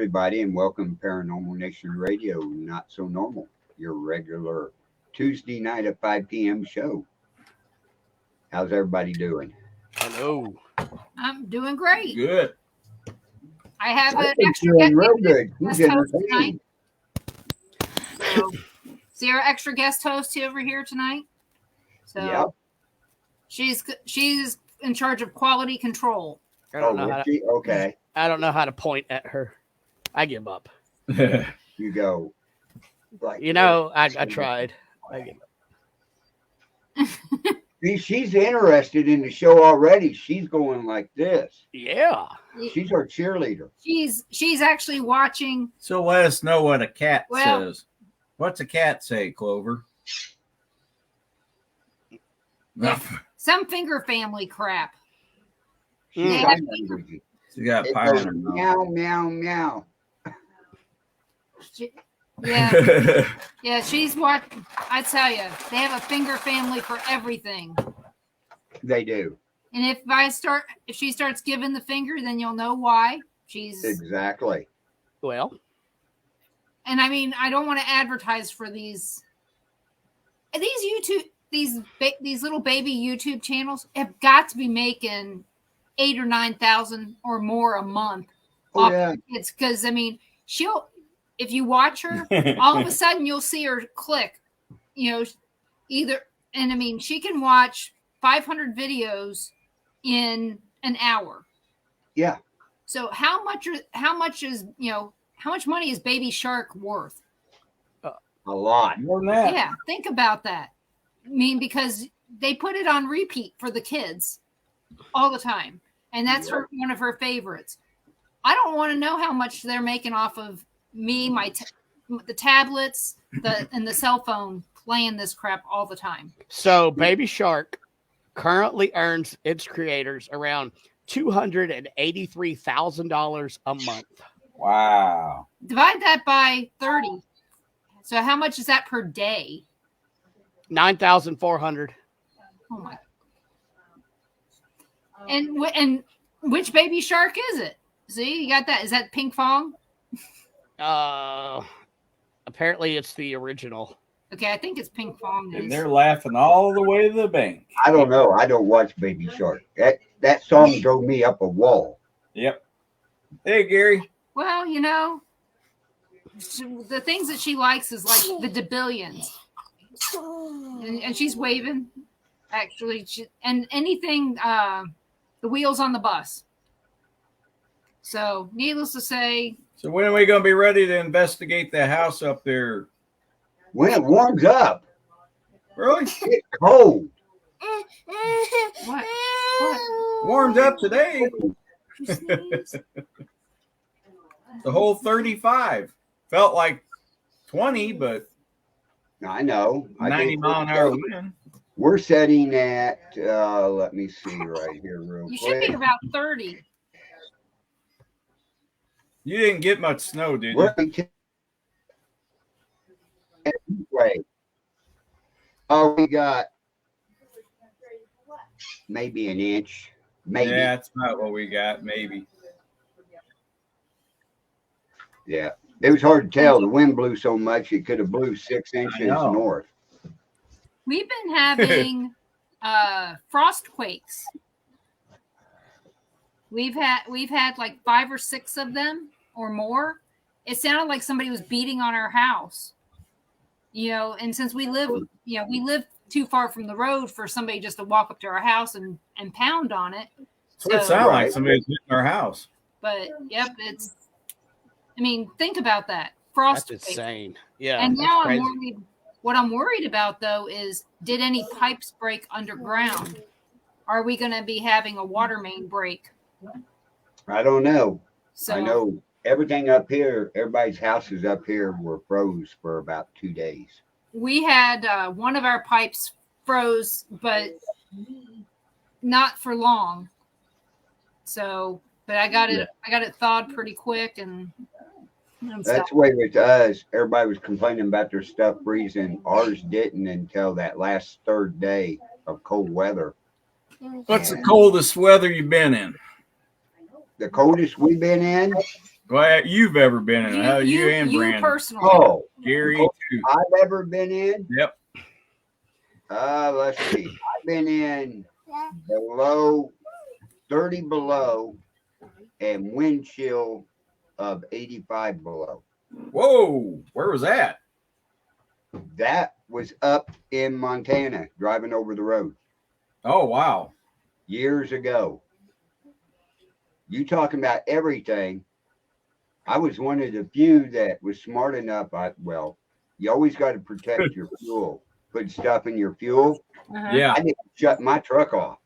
everybody, and welcome to Paranormal Nation Radio, Not So Normal, your regular Tuesday night at 5 p.m. show. How's everybody doing? Hello. I'm doing great. Good. I have I've an been extra feeling real good. Who's guest host entertaining? tonight. So, see our extra guest host over here tonight. So Yep. she's in charge of quality control. I don't know how to, Okay, I don't know how to point at her. I give up. you go. Like You know, I tried. I give up. See, she's interested in the show already. She's going like this. Yeah. She's our cheerleader. She's actually watching. So let us know what a cat Well- says. What's a cat say, Clover? Some finger family crap. She's Yeah. sign language. She got It pie goes in her meow, meow, meow. Yeah, yeah. She's what I tell you. They have a finger family for everything. They do. And if she starts giving the finger, then you'll know why. She's Exactly. Well, And I mean, I don't want to advertise for these YouTube, these little baby YouTube channels have got to be making 8,000 or 9,000 or more a month. Oh, yeah. It's because I mean, if you watch her, all of a sudden you'll see her click, either, and I mean, she can watch 500 videos in an hour. Yeah. So how much money is Baby Shark worth? A lot. More than that. Yeah, think about that. I mean, because they put it on repeat for the kids all the time, and that's one of her favorites. I don't want to know how much they're making off of me, the tablets, and the cell phone playing this crap all the time. so Baby Shark currently earns its creators around $283,000 a month. Wow. Divide that by 30. So how much is that per day? 9,400. Oh my! And which Baby Shark is it? See, you got that? Is that Pink Fong? Apparently it's the original. Okay, I think it's Pink Fong. And they're laughing all the way to the bank. I don't know. I don't watch Baby Shark. That song drove me up a wall. Yep. Hey, Gary. Well, the things that she likes is like the Debillions. And she's waving, actually. And anything, the wheels on the bus. So, needless to say. So when are we going to be ready to investigate the house up there? When it warms up, Really? it's cold. What? Warmed up today. You sneeze? The whole 35. Felt like 20, but I know. 90 mile an hour wind. We're setting at, let me see right here real You should be quick. about 30. You didn't get much snow, did you? We're Wait. Oh, we got maybe an inch. Maybe. Yeah, that's about what we got, maybe. Yeah. It was hard to tell. The wind blew so much it could have blew 6 inches know. north. We've been having frost quakes. We've had like 5 or 6 of them or more. It sounded like somebody was beating on our house. And since we live too far from the road for somebody just to walk up to our house and pound on it. That's what it sounded like. Somebody's hitting our house. But yep, think about that. Frost That's quake. insane. Yeah. And that's now crazy. what I'm worried about though is, did any pipes break underground? Are we going to be having a water main break? I don't know. So I know everything up here, everybody's houses up here were froze for about 2 days. we had one of our pipes froze, but not for long. So, but I got it thawed pretty quick and That's the way with us. Everybody was complaining about their stuff freezing. Ours didn't until that last third day of cold weather. What's the coldest weather you've been in? The coldest we've been in, Well, you've ever been in? You and you Brandon. personally. Oh, Gary too. I've ever been in. Yep. Let's see. I've been in below 30 below and wind chill of 85 below. Whoa, where was that? That was up in Montana, driving over the road Oh, wow. years ago. You talking about everything. I was one of the few that was smart enough. You always got to protect your fuel. Put stuff in your fuel. Uh-huh. Yeah. I didn't shut my truck off.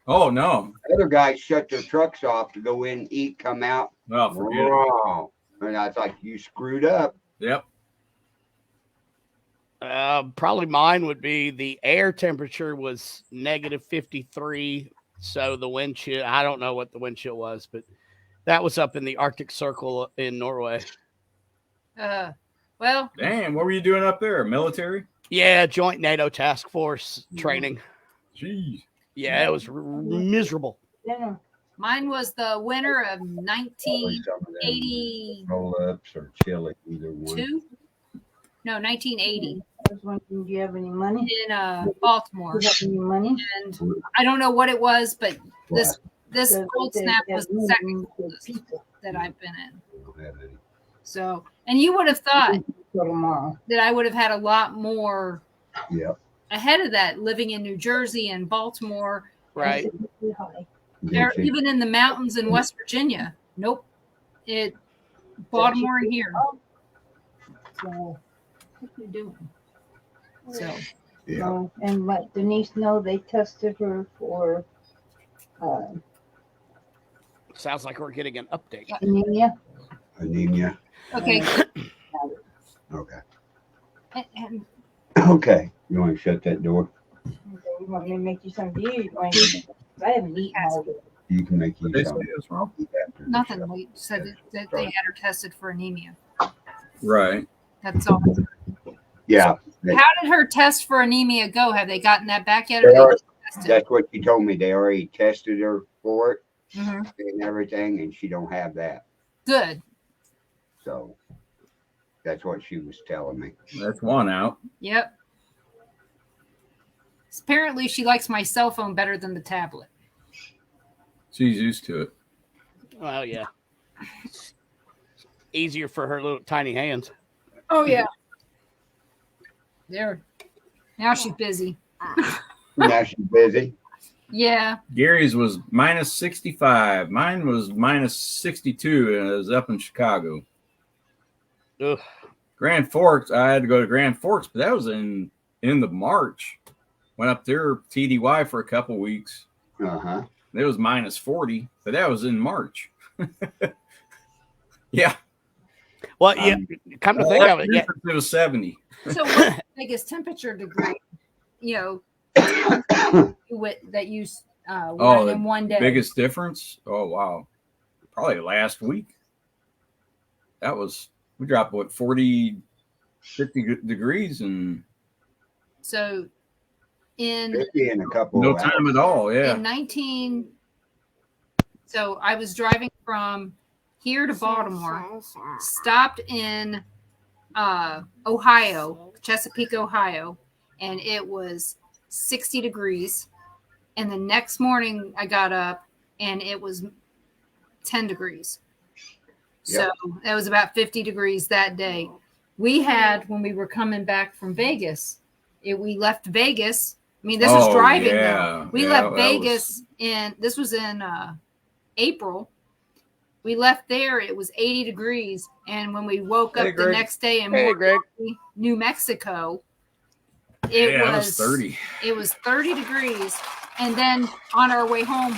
Oh, no. Other guys shut their trucks off to go in, eat, come out. Well, forget it. Wrong. And I was like, you screwed up. Yep. Probably mine would be the air temperature was negative 53. So the wind chill, I don't know what the wind chill was, but that was up in the Arctic Circle in Norway. Well, Damn, what were you doing up there? Military? Yeah, joint NATO task force training. Jeez. Yeah, it was miserable. Yeah. mine was the winter of Always some of them 1982. roll-ups or chili, either one. No, 1980 I was wondering, do you have any money? in Baltimore. Do you have any money? And I don't know what it was, but this Does cold it snap have was the money second for coldest pizza? that I've been in. I don't have any. So, and you would have thought Till tomorrow. that I would have had a lot more Yep. ahead of that, living in New Jersey and Baltimore, Right. It's high. or even in the mountains in West Virginia. Nope, it Baltimore and here. So, what are you doing? So, Yeah. And let Denise know they tested her for Sounds like we're getting an update. anemia. Anemia. okay, Okay. and Okay. You want to shut that door? You want me to make you some beer? I haven't eaten all of it. You can make you They say some. that's wrong. After the nothing. show. We said that they had her tested for anemia. Right. That's all. Yeah. How did her test for anemia go? Have they gotten that back yet? They Or are- they just tested? That's what you told me. They already tested her for it Mhm. and everything, and she don't have that. Good. So that's what she was telling me. That's one out. Yep. Apparently, she likes my cell phone better than the tablet. She's used to it. Well, yeah. Easier for her little tiny hands. Oh yeah. There. Now she's busy. Now she's busy. Yeah. Gary's was minus 65. Mine was minus 62, and it was up in Chicago. Ugh. Grand Forks, I had to go to Grand Forks, but that was in the March. Went up there TDY for a couple weeks. Uh-huh. It was minus 40, but that was in March. Yeah. Well, yeah. Come to think of it, yeah. It was 70. So what's the biggest temperature degree, that you went in one day? Biggest difference? Oh, wow. Probably last week. We dropped, 50 degrees and So in 50 in a couple no of hours. time at all. Yeah. So I was driving from here to Baltimore, stopped in Ohio, Chesapeake, Ohio, and it was 60 degrees. And the next morning I got up and it was 10 degrees. Yep. So that was about 50 degrees that day. We had, when we were coming back from Vegas, we left Vegas. I mean, this was driving though. We left Vegas this was in April. We left there, it was 80 degrees. And when we woke up the next day in New Mexico, it was 30. It was 30 degrees. And then on our way home,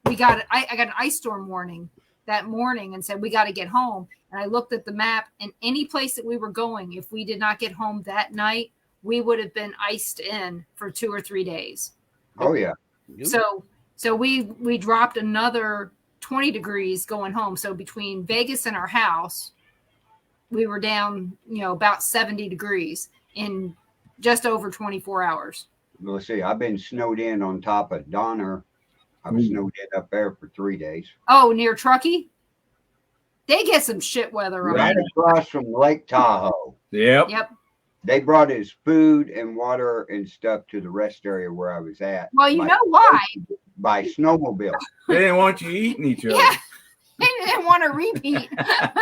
I got an ice storm warning that morning and said, we got to get home. And I looked at the map, and any place that we were going, if we did not get home that night, we would have been iced in for 2 or 3 days. Oh, yeah. So we dropped another 20 degrees going home. So between Vegas and our house, we were down, about 70 degrees in just over 24 hours. Let's see. I've been snowed in on top of Donner. I was snowed in up there for 3 days. Oh, near Truckee? They get some shit weather up Right there. across from Lake Tahoe. Yep. Yep. They brought us food and water and stuff to the rest area where I was at. Well, you know why? By snowmobile. They didn't want you eating each other. Yeah. They didn't want to repeat.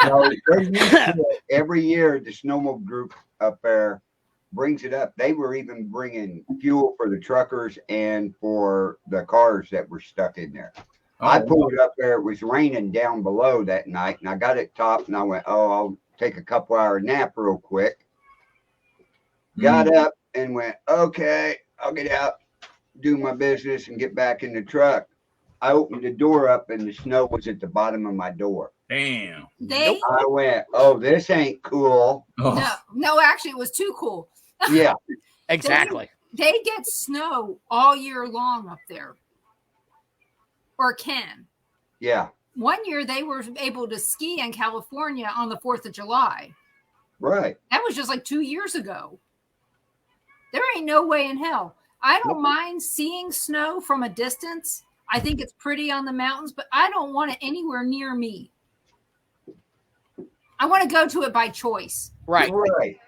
So they're used to it. Every year, the snowmobile group up there brings it up. They were even bringing fuel for the truckers and for the cars that were stuck in there. I pulled it up there. It was raining down below that night, and I got it topped, and I went, "Oh, I'll take a couple-hour nap real quick." Got up and went, "Okay, I'll get out, do my business, and get back in the truck." I opened the door up, and the snow was at the bottom of my door. Damn. They I went, "Oh, this ain't cool." Oh. no, actually, it was too cool. Yeah, Exactly. They get snow all year long up there, or can. yeah, One year they were able to ski in California on the 4th of July. right. That was just like 2 years ago. There ain't no way in hell. I don't mind seeing snow from a distance. I think it's pretty on the mountains, but I don't want it anywhere near me. I want to go to it by choice. Right. Right.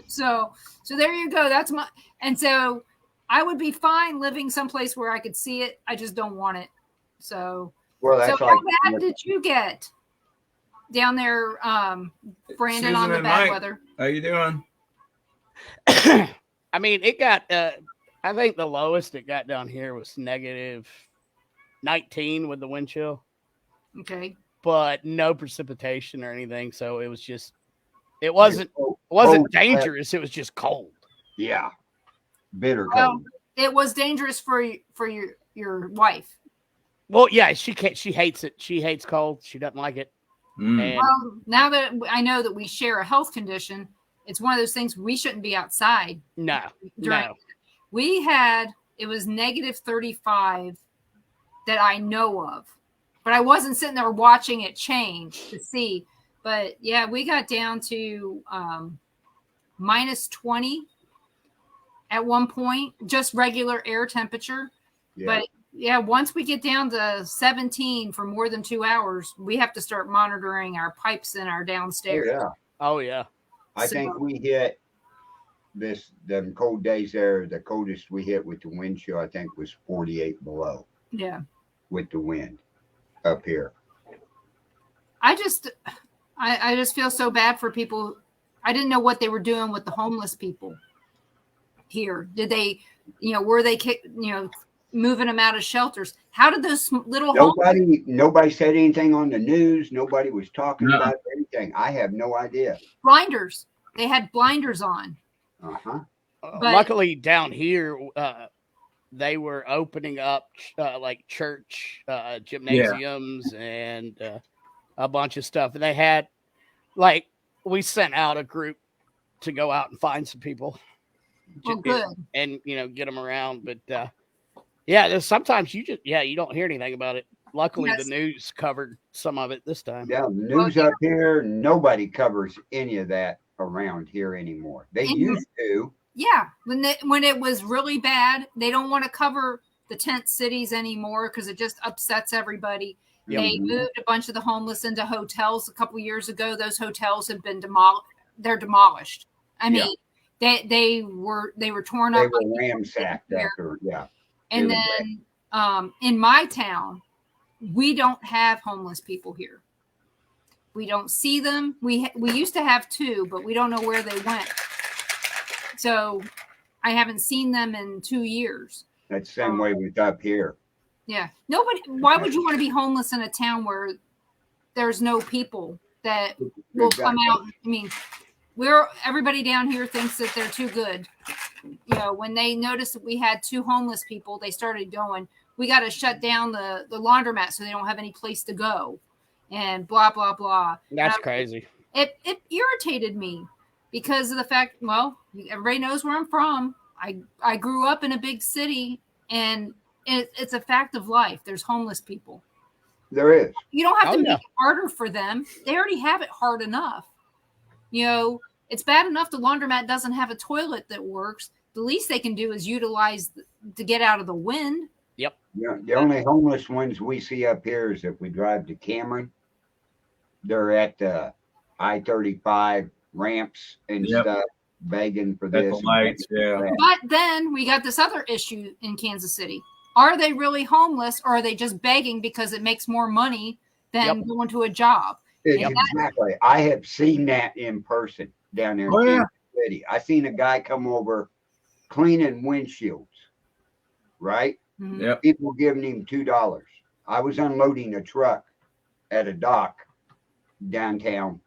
So there you go. That's my, and so I would be fine living someplace where I could see it. I just don't want it. So, Well, that's so like how bad did you get down there, Brandon, on Susan the and bad Mike. weather? How you doing? I mean, it got, I think the lowest it got down here was -19 with the wind chill, Okay. but no precipitation or anything. So it was just, it wasn't dangerous. It was just cold. Yeah, bitter cold. Well, it was dangerous for your wife. Well, yeah, she can't, she hates it. She hates cold. She doesn't like it. And Well, now that I know that we share a health condition, it's one of those things we shouldn't be outside. no. We had, it was -35 that I know of, but I wasn't sitting there watching it change to see. But yeah, we got down to -20 at one point, just regular air temperature. Yeah. But yeah, once we get down to 17 for more than 2 hours, we have to start monitoring our pipes in our Oh, downstairs. yeah. Oh, yeah. I think we hit them cold days there. The coldest we hit with the wind chill, I think, was 48 below Yeah. with the wind up here. I just feel so bad for people. I didn't know what they were doing with the homeless people here. Did they, were they, moving them out of shelters? How did those little Nobody said anything on the news. Nobody was talking about anything. I have no idea. blinders? They had blinders on. Uh-huh. But- Luckily, down here, they were opening up like church gymnasiums and a bunch of stuff. And they had, like, we sent out a group to go out and find some people. Well, good. And, get them around. But yeah, there's sometimes you don't hear anything about it. Luckily, Yes. the news covered some of it this time. Yeah, the news up here, nobody covers any of that around here anymore. They used to. Yeah, when it was really bad, they don't want to cover the tent cities anymore because it just upsets everybody. Yep. They moved a bunch of the homeless into hotels a couple years ago. Those hotels have been demolished. They're demolished. I mean, they were torn They up. were ransacked after, And Really then in my town, we don't have homeless people here. We don't see them. We used to have 2, but we don't know where they went. So I haven't seen them in 2 years. That's the same way with up here. Yeah. Nobody. Why would you want to be homeless in a town where there's no people that will come out? I mean, everybody down here thinks that they're too good. When they noticed that we had 2 homeless people, they started going, we got to shut down the laundromat so they don't have any place to go, and blah, blah, blah. That's crazy. It irritated me because of the fact, well, everybody knows where I'm from. I grew up in a big city, and it's a fact of life. There's homeless people. There is. You don't have to make it harder for them. They already have it hard enough. It's bad enough the laundromat doesn't have a toilet that works. The least they can do is utilize to get out of the wind. Yep. Yeah, the only homeless ones we see up here is if we drive to Cameron. They're at the I-35 ramps and Yep. stuff, begging for At this. the and lights, begging for yeah. that. But then we got this other issue in Kansas City. Are they really homeless, or are they just begging because it makes more money than going to a job? It's exactly. I have seen that in person down there in Oh, yeah. Kansas City. I seen a guy come over cleaning windshields, right? Mhm. Yep. People giving him $2. I was unloading a truck at a dock downtown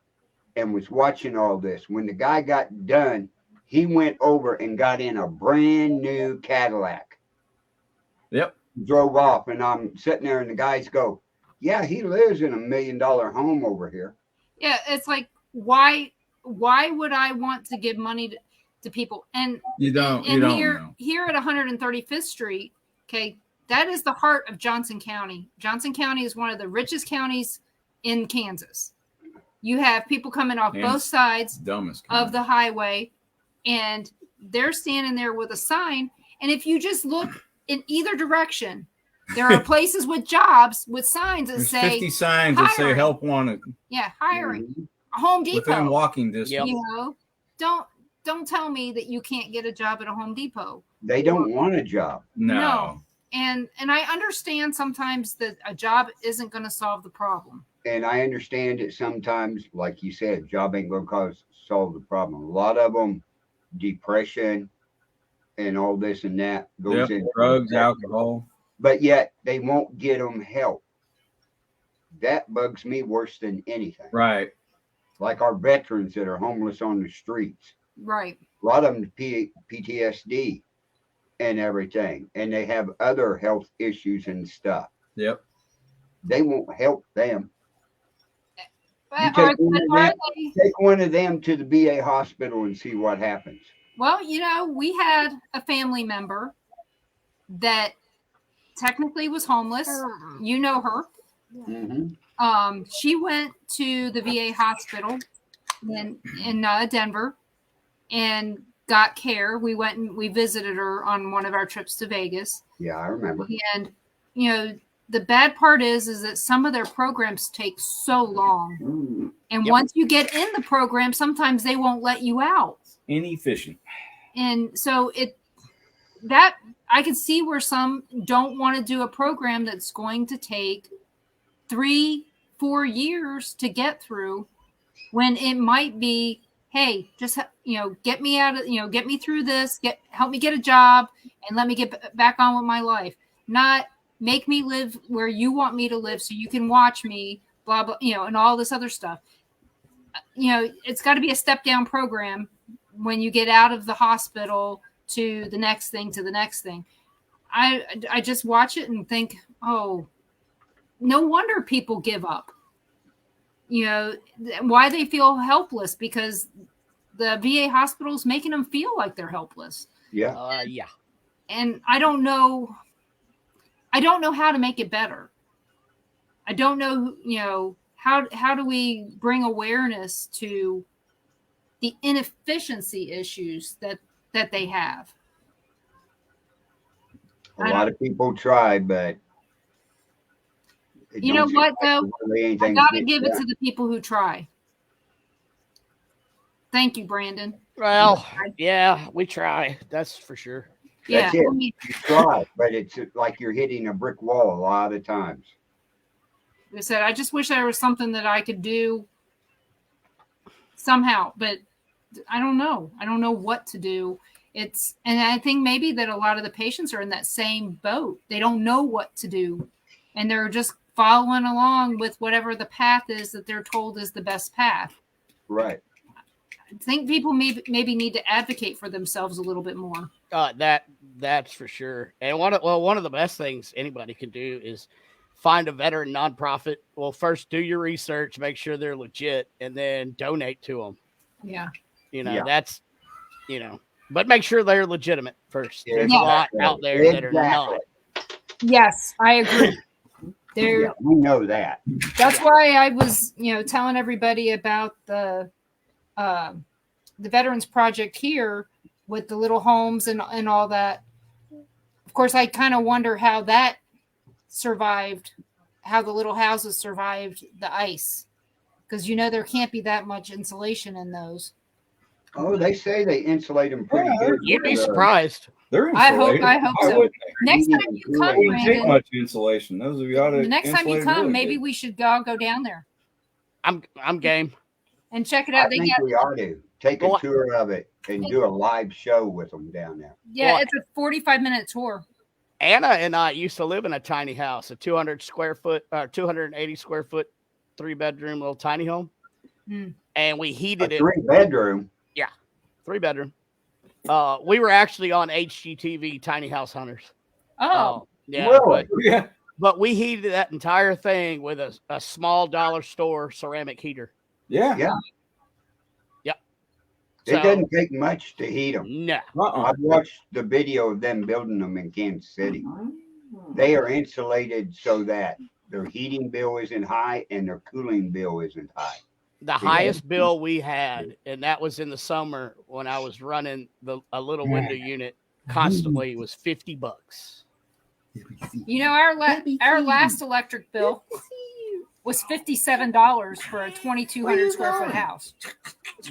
and was watching all this. When the guy got done, he went over and got in a brand new Cadillac, Yep. drove off, and I'm sitting there and the guys go, yeah, he lives in $1 million home over here. Yeah, it's like, why would I want to give money to people? And You don't. and You don't here know. here at 135th Street, okay, that is the heart of Johnson County. Johnson County is one of the richest counties in Kansas. You have people coming off And both sides Dumbest. of the highway, and they're standing there with a sign. And if you just look in either direction, there are places with jobs with signs that There's say 50 signs that say hiring. help wanted yeah, hiring. Mhm. Home within Depot. walking distance. Yep. You know, don't tell me that you can't get a job at a Home Depot. They don't want a job. No. And I understand sometimes that a job isn't going to solve the problem. And I understand that sometimes, like you said, job ain't going to solve the problem. A lot of them, depression and all this and that goes Yep. in Drugs, alcohol. but yet they won't get them help. That bugs me worse than anything. Right. Like our veterans that are homeless on the streets. Right. A lot of them PTSD and everything, and they have other health issues and stuff. Yep. They won't help them. But You are, take one but of are them- they? Take one of them to the VA hospital and see what happens. Well, you know, we had a family member that technically was homeless. You know her. Mm-hmm. She went to the VA hospital in Denver and got care. We went and we visited her on one of our trips to Vegas. Yeah, I remember. And you know, the bad part is that some of their programs take so long. And Yep. once you get in the program, sometimes they won't let you out. Inefficient. And so that I can see where some don't want to do a program that's going to take 3-4 years to get through, when it might be, hey, just get me out of, get me through this, help me get a job and let me get back on with my life. Not make me live where you want me to live so you can watch me, blah blah, and all this other stuff. It's got to be a step down program when you get out of the hospital to the next thing. I just watch it and think, oh, no wonder people give up. Why they feel helpless, because the VA hospital is making them feel like they're helpless. Yeah. Yeah. And I don't know how to make it better. I don't know, how do we bring awareness to the inefficiency issues that they have? A lot of people try, but it You know don't seem what, like though? really I anything's got to getting give it done. to the people who try. Thank you, Brandon. Well, yeah, we try. That's for sure. That's Yeah. it. I mean, You try, but it's like you're hitting a brick wall a lot of times. I said, I just wish there was something that I could do somehow, but I don't know. I don't know what to do. And I think maybe that a lot of the patients are in that same boat. They don't know what to do, and they're just following along with whatever the path is that they're told is the best path. Right. I think people maybe need to advocate for themselves a little bit more. That's for sure. And one of the best things anybody can do is find a veteran nonprofit. Well, first do your research, make sure they're legit, and then donate to them. Yeah. Yeah. That's, but make sure they're legitimate first. Yeah, There's a lot out there that are not. Yes, I agree. Yeah, we know that. That's why I was, telling everybody about the Veterans Project here with the little homes and all that. Of course, I kind of wonder how that survived, how the little houses survived the ice. because you know there can't be that much insulation in those. Oh, they say they insulate them pretty Yeah, good. You'd be with, surprised. They're I insulated. hope Why so. wouldn't they? Next heating time and you cooling. come, It wouldn't take Brandon, much insulation. Those of you ought to the next time you insulate come, really maybe good. we should all go down there I'm game. and check it I out. They think got we ought to take a Well, tour of it and do a live show with them down there. yeah, Well, it's a 45-minute tour. Anna and I used to live in a tiny house, a 280 square foot, 3-bedroom little tiny home. Mm. And we A heated it. 3-bedroom. 3-bedroom. We were actually on HGTV Tiny House Hunters. Oh, Yeah. Really? Yeah. But we heated that entire thing with a small dollar store ceramic heater. Yeah. Yeah. So, It doesn't take much to heat them. no. I've watched the video of them building them in Kansas City. They are insulated so that their heating bill isn't high and their cooling bill isn't high. The highest bill we had, and that was in the summer when I was running a little window unit constantly, was $50. you know our last electric bill was $57 for a 2,200 square foot house.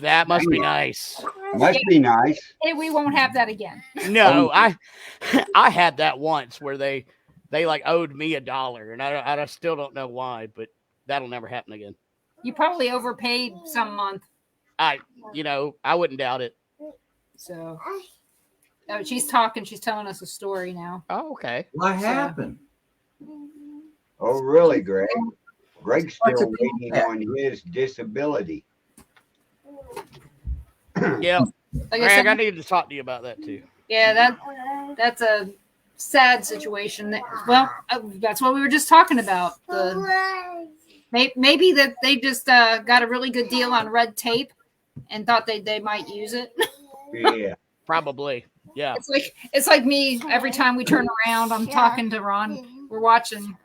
That must be nice. Must be nice. And we won't have that again. No, I had that once where they like owed me $1, and I still don't know why, but that'll never happen again. You probably overpaid some month. I wouldn't doubt it. So she's talking. She's telling us a story now. Oh, okay. What happened? Oh, really, Greg? Greg's What's still a waiting on his disability. Yeah, Like Greg, I said, need to talk to you about that too. yeah, that's a sad situation. Well, that's what we were just talking about. Maybe that they just got a really good deal on red tape and thought they might use it. Yeah. Probably. Yeah. It's like me every time we turn around, I'm talking to Ron. We're watching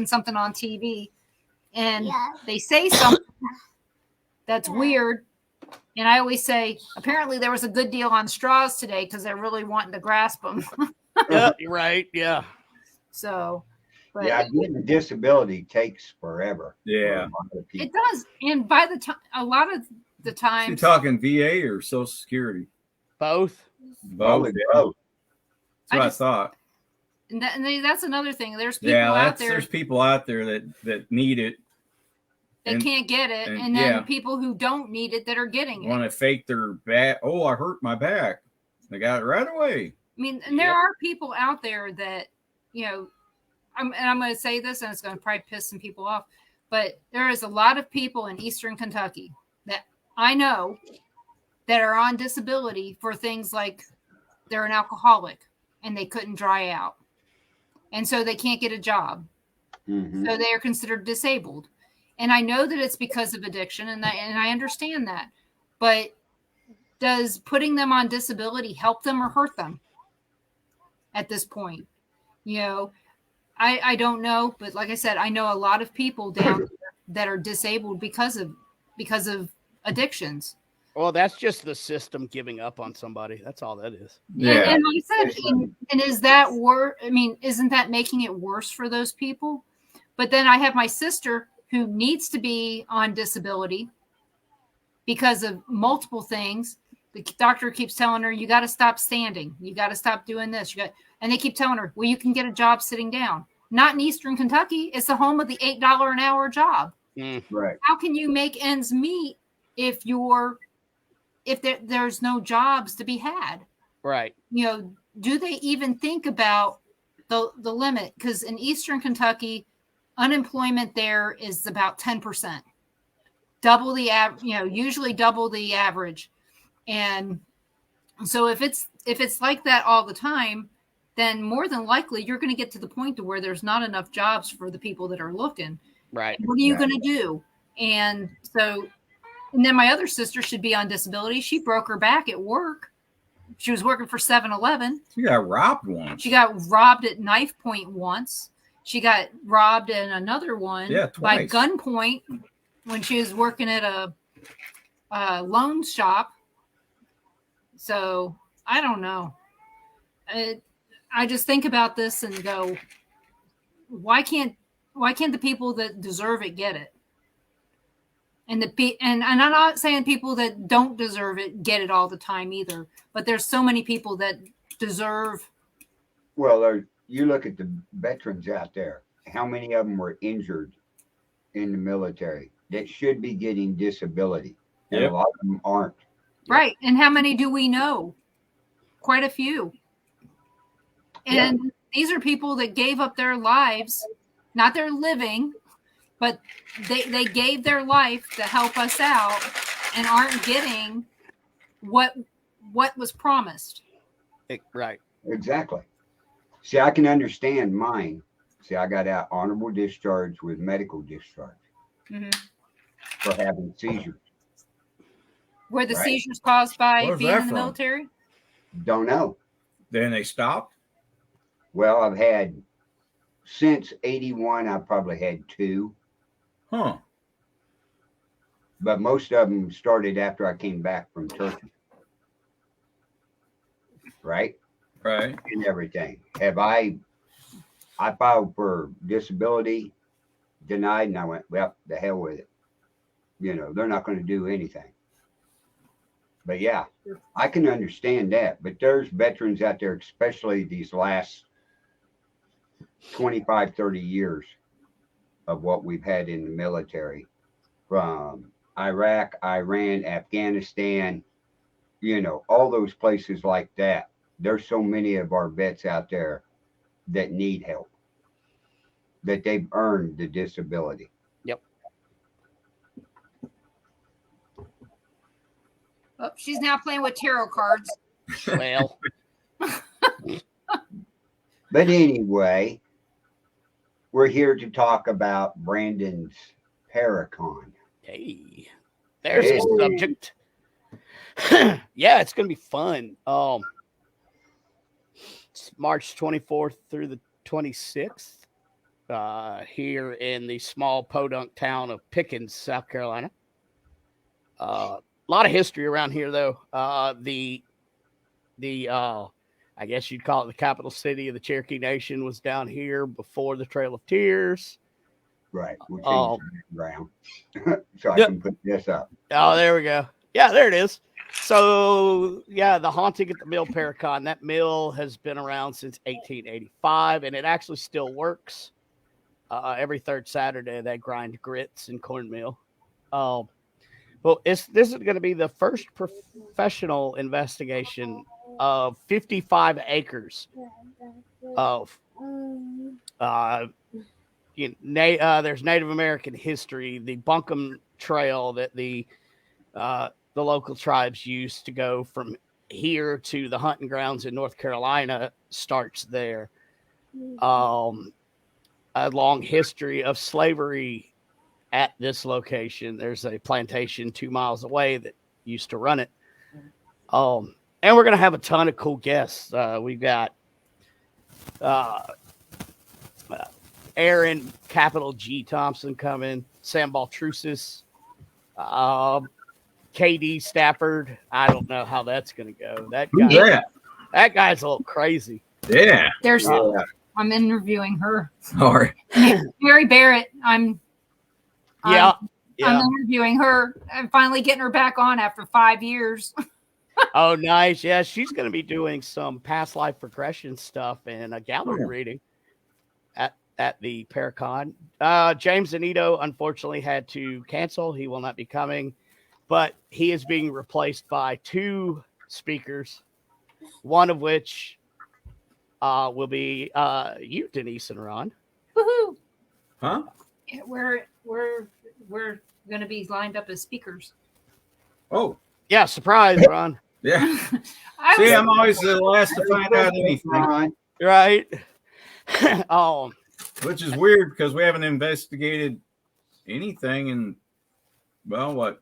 something on TV, and they say something that's weird. And I always say, apparently there was a good deal on straws today because they're really wanting to grasp them. Yeah, you're right. Yeah. So, but Yeah, getting a disability takes forever. Yeah. for a lot of people. it does. And by the time, a lot of the You times, talking VA or Social Security? Both. Probably both. That's what I just- thought. and that's another thing. There's people Yeah, out there there's people out there that need it, that and- can't get it, and- and then yeah. people who don't need it that are getting it. want to fake their back. Oh, I hurt my back. They got it right away. I mean, and there are people out there that, I'm going to say this, and it's going to probably piss some people off, but there is a lot of people in Eastern Kentucky that I know that are on disability for things like they're an alcoholic and they couldn't dry out. And so they can't get a job. Mhm. So they are considered disabled. And I know that it's because of addiction, and I understand that. But does putting them on disability help them or hurt them at this point? I don't know, but like I said, I know a lot of people down there that are disabled because of addictions. Well, that's just the system giving up on somebody. That's all that is. Yeah. And like I said, and is that worse? I mean, isn't that making it worse for those people? But then I have my sister who needs to be on disability because of multiple things. The doctor keeps telling her, you got to stop standing. You got to stop doing this. And they keep telling her, well, you can get a job sitting down. Not in Eastern Kentucky. It's the home of the $8 an hour job. Right. How can you make ends meet if there's no jobs to be had? Right. Do they even think about the limit? Because in Eastern Kentucky, unemployment there is about 10%, double the average. Usually double the average. And so if it's like that all the time, then more than likely you're going to get to the point to where there's not enough jobs for the people that are looking. Right. What are you going to do? And then my other sister should be on disability. She broke her back at work. She was working for 7-Eleven. You got robbed once. She got robbed at knife point once. She got robbed in another one by twice. gunpoint when she was working at a loan shop. So I don't know. I just think about this and go, why can't the people that deserve it get it? And and I'm not saying people that don't deserve it get it all the time either, but there's so many people that deserve. Well, you look at the veterans out there. How many of them were injured in the military that should be getting disability? And Yep. a lot of them aren't. Right. And how many do we know? Quite a few. And these are people that gave up their lives, not their living, but they gave their life to help us out and aren't getting what was promised. Right. Exactly. See, I can understand mine. See, I got out honorable discharge with medical discharge for having seizures. Were the Right. seizures caused by Where's being that in the from? military? Don't know. Then they stopped. Well, I've had since 81, I probably had 2, Huh. but most of them started after I came back from Turkey. Right? Right. And everything. I filed for disability, denied, and I went, well, the hell with it. You know, they're not going to do anything. But yeah, I can understand that. But there's veterans out there, especially these last 25, 30 years of what we've had in the military from Iraq, Iran, Afghanistan, you know, all those places like that. There's so many of our vets out there that need help, that they've earned the disability. Yep. Oh, she's now playing with tarot cards. Well, But anyway, we're here to talk about Brandon's Paracon. hey, there's a subject. Yeah, it's gonna be fun. It's March 24th through the 26th, here in the small podunk town of Pickens, South Carolina. A lot of history around here, though. I guess you'd call it the capital city of the Cherokee Nation was down here before the Trail of Tears. Right. We'll change the background so I Yep. can put this up. Oh, there we go. Yeah, there it is. So, yeah, the haunting at the mill Paracon. That mill has been around since 1885, and it actually still works. Every third Saturday, they grind grits and cornmeal. Well, this is going to be the first professional investigation of 55 acres of there's Native American history. The Buncombe Trail that the local tribes used to go from here to the hunting grounds in North Carolina starts there. A long history of slavery at this location. There's a plantation 2 miles away that used to run it. And we're going to have a ton of cool guests. We've got Aaron Capital G Thompson coming, Sam Baltrusis, KD Stafford. I don't know how that's going to go. Who's that? That guy's a little crazy. Yeah. There's I'm interviewing her. Sorry. Mary Barrett. I'm Yeah. interviewing her. I'm finally getting her back on after 5 years. Oh, nice. Yeah, she's going to be doing some past life regression stuff and a gallery reading at the Paracon. James Anito unfortunately had to cancel. He will not be coming, but he is being replaced by 2 speakers, one of which will be you, Denise and Ron. Woohoo! Huh? We're going to be lined up as speakers. Oh, Yeah, surprise, Ron. yeah. See, I'm always the last to find out anything, Ron, Right? which is weird because we haven't investigated anything in, well, what,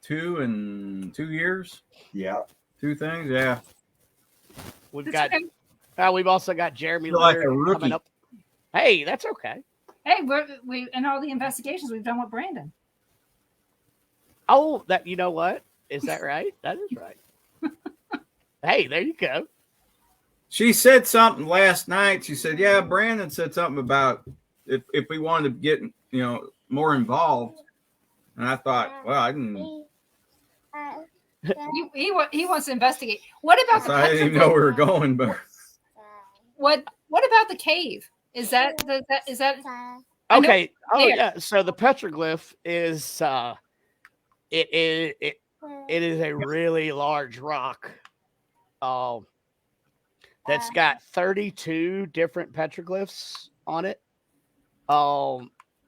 2 years? yeah. 2 things? Yeah. We've It's got. okay. We've also got Jeremy Feel like a Lear rookie. coming up. Hey, that's okay. Hey, we and all the investigations we've done with Brandon. Oh, that you know what? Is that right? That is right. Hey, there you go. She said something last night. She said, yeah, Brandon said something about if we wanted to get, more involved. And I thought, well, I didn't. He wants to investigate. What about the I didn't even know we were going, but What about the cave? Is that I know Okay. Oh there. yeah. So the petroglyph is it is a really large rock. That's got 32 different petroglyphs on it.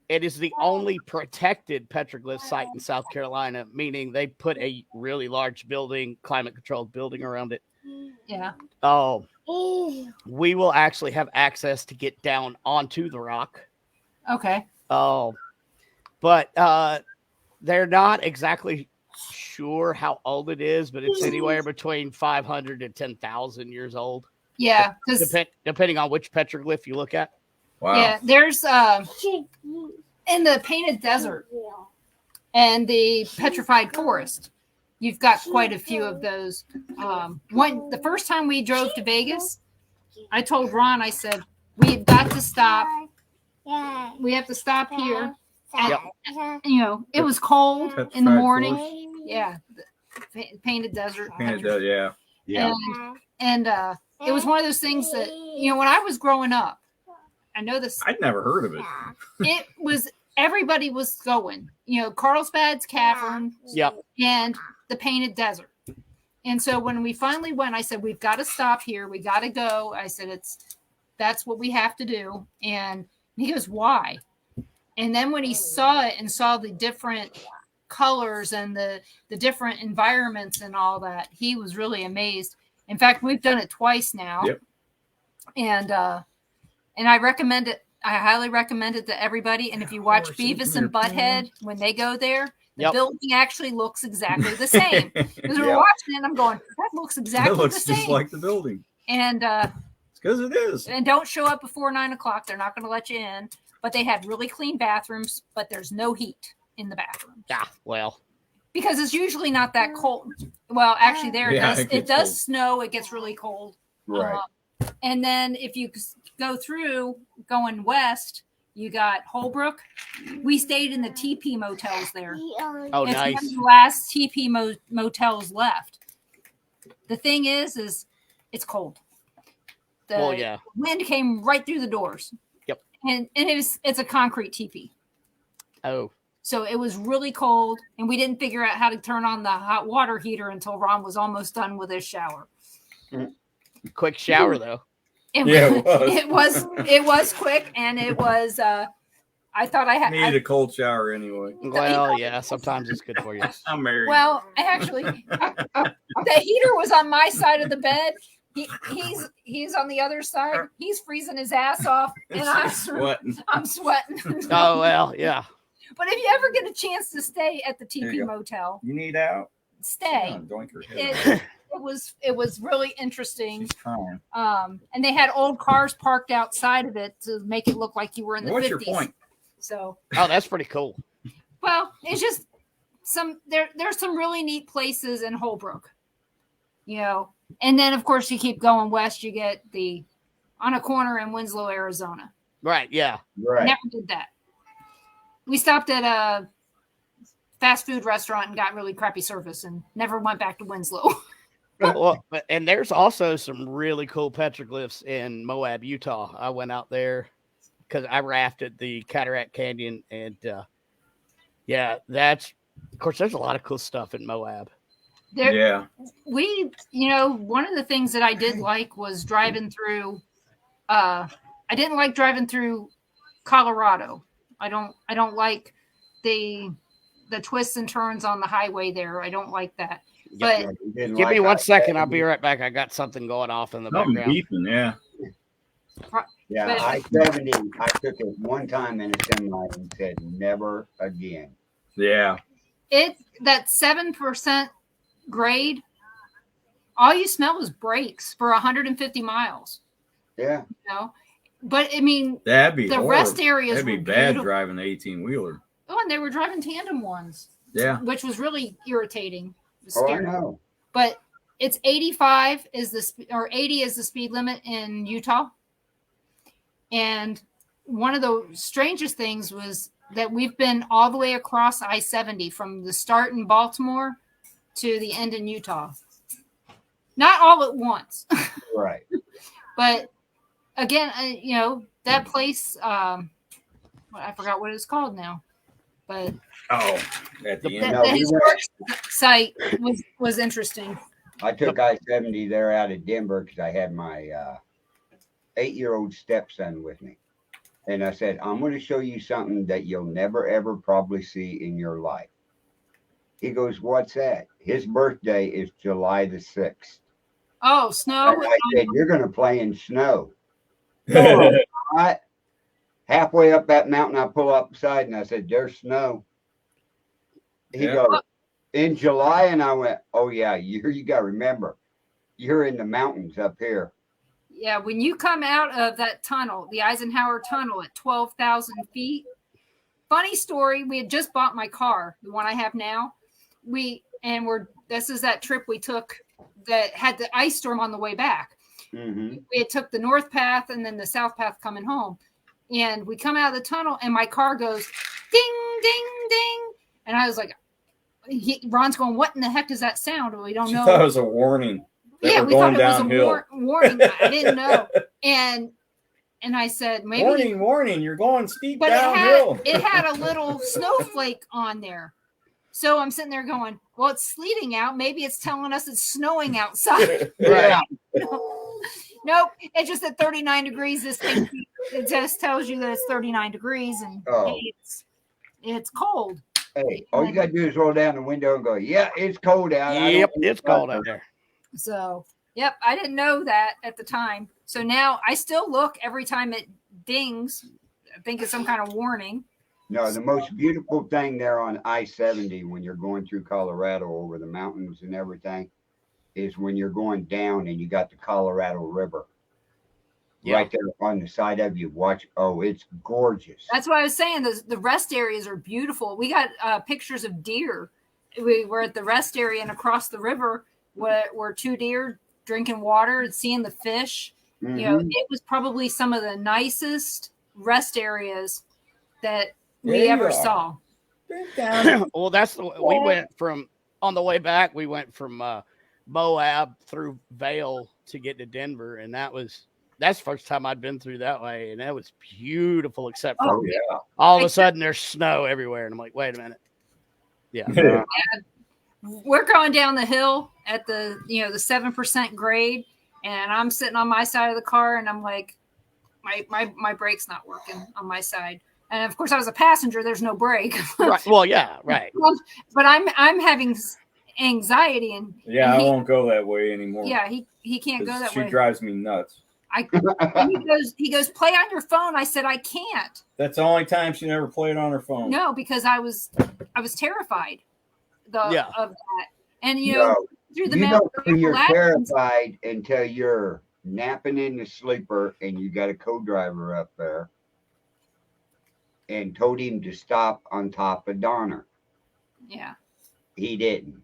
It is the only protected petroglyph site in South Carolina, meaning they put a really large building, climate controlled building around it. Yeah. We will actually have access to get down onto the rock. Okay. But they're not exactly sure how old it is, but it's anywhere between 500 and 10,000 years old. Yeah, because depending on which petroglyph you look at. wow. yeah, there's in the Painted Desert and the Petrified Forest, you've got quite a few of those. The first time we drove to Vegas, I told Ron, I said, we've got to stop. We have to stop here. And, it was cold in the Petrified morning. Forest. Yeah, the Painted Desert. Painted Desert, yeah. Yeah. And it was one of those things that, when I was growing up, I know this. I'd never heard of it. It was, everybody was going, Carlsbad's Cavern. Yep. And the Painted Desert. And so when we finally went, I said, we've got to stop here. We got to go. I said, that's what we have to do. And he goes, why? And then when he saw it and saw the different colors and the different environments and all that, he was really amazed. In fact, we've done it twice now. Yep. And I recommend it. I highly recommend it to everybody. And if you watch Beavis and Butthead, when they go there, the building actually looks exactly the same. Because we're watching it and I'm going, that looks exactly It looks the same. just like the building. And It's because it is. and don't show up before 9:00. They're not going to let you in. But they have really clean bathrooms, but there's no heat in the bathroom. Yeah, well. Because it's usually not that cold. Well, actually there it does cold. snow. It gets really cold. Right. And then if you go through going west, you got Holbrook. We stayed in the TP motels there. Oh, It's nice. one of the last TP motels left. The thing is it's cold. The wind came right through the doors. Yep. And it's a concrete TP. Oh. So it was really cold, and we didn't figure out how to turn on the hot water heater until Ron was almost done with his shower. Quick shower though. It was quick, and it was. I thought I had Needed a cold shower anyway. Well, yeah, sometimes it's good for you. I'm married. Well, actually, the heater was on my side of the bed. He's on the other side. He's freezing his ass off, and I'm sweating. Oh well, yeah. But if you ever get a chance to stay at the TP motel, you need out. Stay. It was really interesting. And they had old cars parked outside of it to make it look like you were in the 50s. What's your point? So. Oh, that's pretty cool. Well, it's just there's some really neat places in Holbrook, and then of course you keep going west, you get on a corner in Winslow, Arizona. Right. Yeah. Right. Never did that. We stopped at a fast food restaurant and got really crappy service and never went back to Winslow. Well, and there's also some really cool petroglyphs in Moab, Utah. I went out there because I rafted the Cataract Canyon, and that's of course there's a lot of cool stuff in Moab. One of the things that I did like was driving through. I didn't like driving through Colorado. I don't like the twists and turns on the highway there. I don't like that. But give me 1 second. I'll be right back. I got something going off in the background. Beeping, yeah. Yeah, I-70, I took it one time in a semi and said never again. Yeah. That 7% grade, all you smell is brakes for 150 miles. Yeah. But I mean, that'd be the horrible. rest areas. That'd be bad driving the 18-wheeler. Oh, and they were driving tandem ones. Yeah. Which was really irritating. I know. But it's 85 or 80 is the speed limit in Utah. And one of the strangest things was that we've been all the way across I-70 from the start in Baltimore to the end in Utah. Not all at once. Right. But again, that place, I forgot what it's called now, but At the end. the historic site was interesting. I took I-70 there out of Denver because I had my 8-year-old stepson with me. And I said, I'm going to show you something that you'll never, ever probably see in your life. He goes, what's that? His birthday is July the 6th. Oh, snow. And I said, you're going to play in snow. No, I'm not. Halfway up that mountain, I pull up beside and I said, there's snow. He Yeah. goes, in July? And I went, oh, yeah, you got to remember, you're in the mountains up here. Yeah, when you come out of that tunnel, the Eisenhower Tunnel at 12,000 feet. Funny story, we had just bought my car, the one I have now. This is that trip we took that had the ice storm on the way back. Mm-hmm. We had took the north path and then the south path coming home. And we come out of the tunnel and my car goes ding, ding, ding. And I was like, Ron's going, what in the heck does that sound? We don't know. I thought it was a warning. Yeah, we going thought it downhill. was a warning. I didn't know. And I said, maybe. Warning, you're going steep But downhill. it had a little snowflake on there. So I'm sitting there going, well, it's sleeting out. Maybe it's telling us it's snowing outside. Yeah. Nope. It's just at 39 degrees. This thing, it just tells you that it's 39 degrees and hey, it's cold. Hey, all you got to do is roll down the window and go, yeah, it's cold out. Yep, it's cold out there. So, yep, I didn't know that at the time. So now I still look every time it dings. I think it's some kind of warning. No, the most beautiful thing there on I-70 when you're going through Colorado over the mountains and everything is when you're going down and you got the Colorado River right there on the side of you. Watch. Oh, it's gorgeous. That's what I was saying. The rest areas are beautiful. We got pictures of deer. We were at the rest area and across the river were 2 deer drinking water and seeing the fish. Mm-hmm. It was probably some of the nicest rest areas that we ever saw. Well, we went from, on the way back, we went from Moab through Vail to get to Denver. And that's the first time I'd been through that way. And that was beautiful, except for all of a sudden there's snow everywhere. And I'm like, wait a minute. Yeah. We're going down the hill at the 7% grade. And I'm sitting on my side of the car and I'm like, my brake's not working on my side. And of course I was a passenger. There's no brake. Right. Well, yeah, right. But I'm having anxiety and I won't go that way anymore. Yeah, he can't go that way. She drives me nuts. He goes, play on your phone. I said, I can't. That's the only time she never played on her phone. No, because I was terrified of that. And through the mountains, you're terrified until you're napping in the sleeper and you got a co-driver up there and told him to stop on top of Donner. Yeah. He didn't.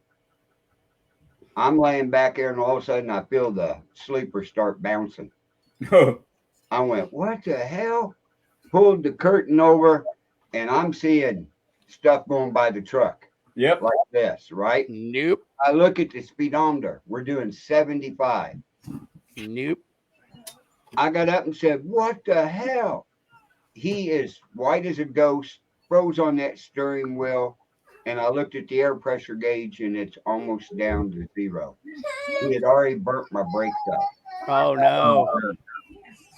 I'm laying back there and all of a sudden I feel the sleeper start bouncing. I went, what the hell? Pulled the curtain over and I'm seeing stuff going by the truck. Yep. Like this, right? Nope. I look at the speedometer. We're doing 75. Nope. I got up and said, what the hell? He is white as a ghost, froze on that steering wheel. And I looked at the air pressure gauge and it's almost down to 0. He had already burnt my brakes up. Oh, no.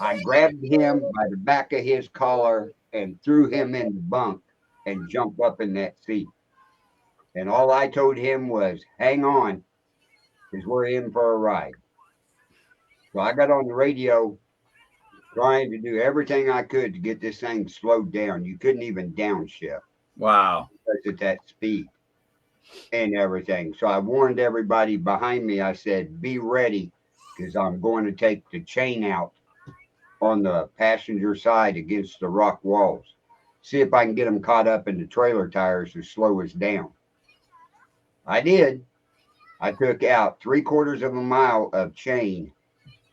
I grabbed him by the back of his collar and threw him in the bunk and jumped up in that seat. And all I told him was, hang on, because we're in for a ride. So I got on the radio trying to do everything I could to get this thing slowed down. You couldn't even downshift. Wow. At that speed and everything. So I warned everybody behind me. I said, be ready because I'm going to take the chain out on the passenger side against the rock walls. See if I can get them caught up in the trailer tires to slow us down. I did. I took out 3/4 of a mile of chain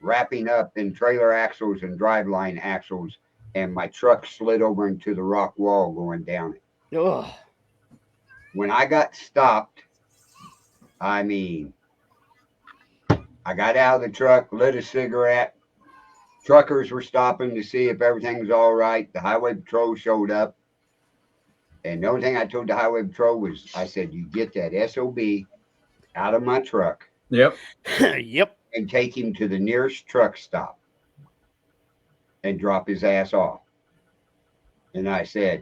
wrapping up in trailer axles and driveline axles and my truck slid over into the rock wall going down it. Ugh. When I got stopped, I mean, I got out of the truck, lit a cigarette. Truckers were stopping to see if everything was all right. The highway patrol showed up. And the only thing I told the highway patrol was, I said, you get that SOB out of my truck Yep. Yep. and take him to the nearest truck stop and drop his ass off. And I said,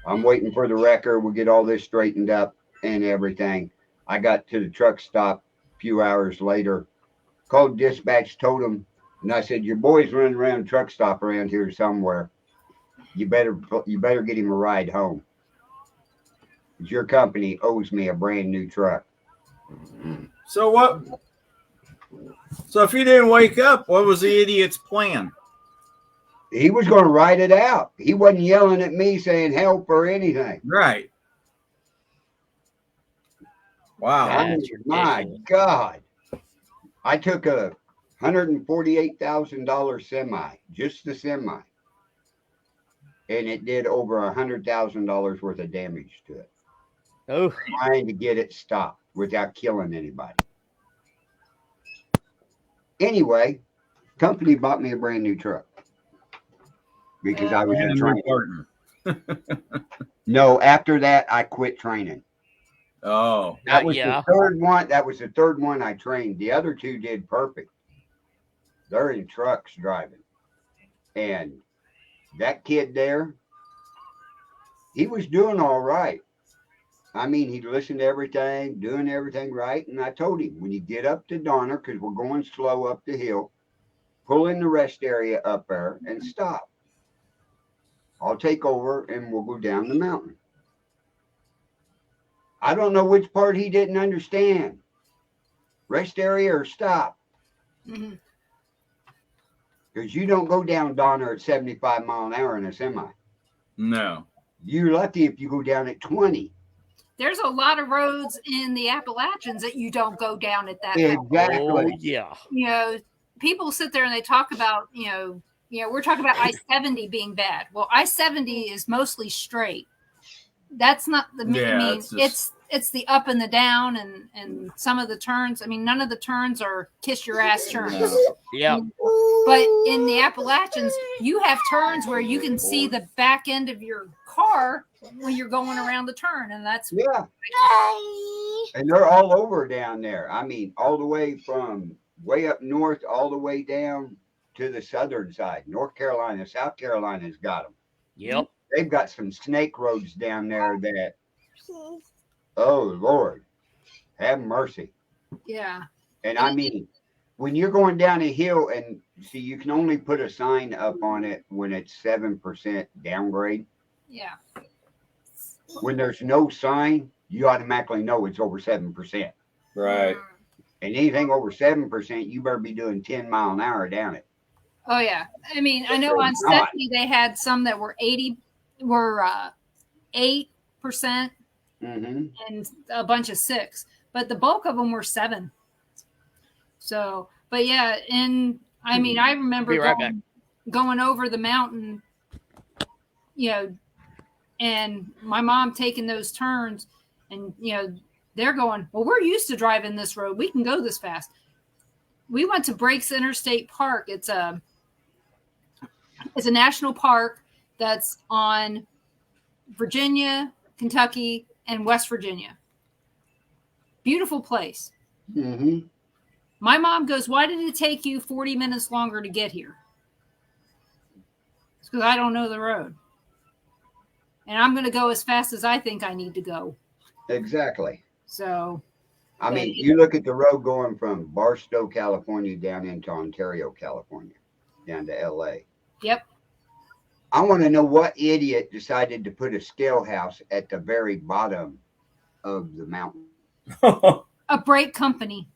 I'm waiting for the wrecker. We'll get all this straightened up and everything. I got to the truck stop a few hours later, called dispatch, told them, and I said, your boy's running around truck stop around here somewhere. You better get him a ride home. Your company owes me a brand new truck. So what? So if he didn't wake up, what was the idiot's plan? He was going to ride it out. He wasn't yelling at me saying help or anything. Right. Wow. That's My ridiculous. God. I took a $148,000 semi, just the semi. And it did over $100,000 worth of damage to it. Oh, Trying to get it stopped without killing anybody. Anyway, company bought me a brand new truck because I was And in a new training. partner. No, after that, I quit training. Oh. That was yeah. the third one. That was the third one I trained. The other two did perfect. They're in trucks driving. And that kid there, he was doing all right. I mean, he listened to everything, doing everything right. And I told him, when you get up to Donner, because we're going slow up the hill, pull in the rest area up there and stop. I'll take over and we'll go down the mountain. I don't know which part he didn't understand. Rest area or stop. Mhm. Because you don't go down Donner at 75 mile an hour in a semi. No. You're lucky if you go down at 20. There's a lot of roads in the Appalachians that you don't go down at that fast. Oh, Exactly. yeah. You know, people sit there and they talk about, we're talking about I-70 being bad. Well, I-70 is mostly straight. That's not the. Yeah, I mean, it's just- it's the up and the down and some of the turns. I mean, none of the turns are kiss your ass turns. No. Yep. But in the Appalachians, you have turns where you can see the back end of your car when you're going around the turn, and that's Yeah. And they're all over down there. I mean, all the way from way up north, all the way down to the southern side. North Carolina, South Carolina's got them. Yep. They've got some snake roads down there that, oh, Lord, have mercy. yeah. And I mean, when you're going down a hill and see, you can only put a sign up on it when it's 7% downgrade. Yeah. When there's no sign, you automatically know it's over 7%. Right. And anything over 7%, you better be doing 10 mile an hour down it. Oh yeah. I mean, I know on God. 70 they had some that were 8%, Mm-hmm. and a bunch of 6, but the bulk of them were 7. So, but yeah, and I mean, I remember Be right back. going over the mountain, and my mom taking those turns, and they're going, well, we're used to driving this road. We can go this fast. We went to Breaks Interstate Park. It's a national park that's on Virginia, Kentucky, and West Virginia. Beautiful place. Mm-hmm. My mom goes, why did it take you 40 minutes longer to get here? It's because I don't know the road. And I'm going to go as fast as I think I need to go. Exactly. So, I mean, you look at the road going from Barstow, California, down into Ontario, California, down to LA. yep. I want to know what idiot decided to put a scale house at the very bottom of the mountain. A brake company.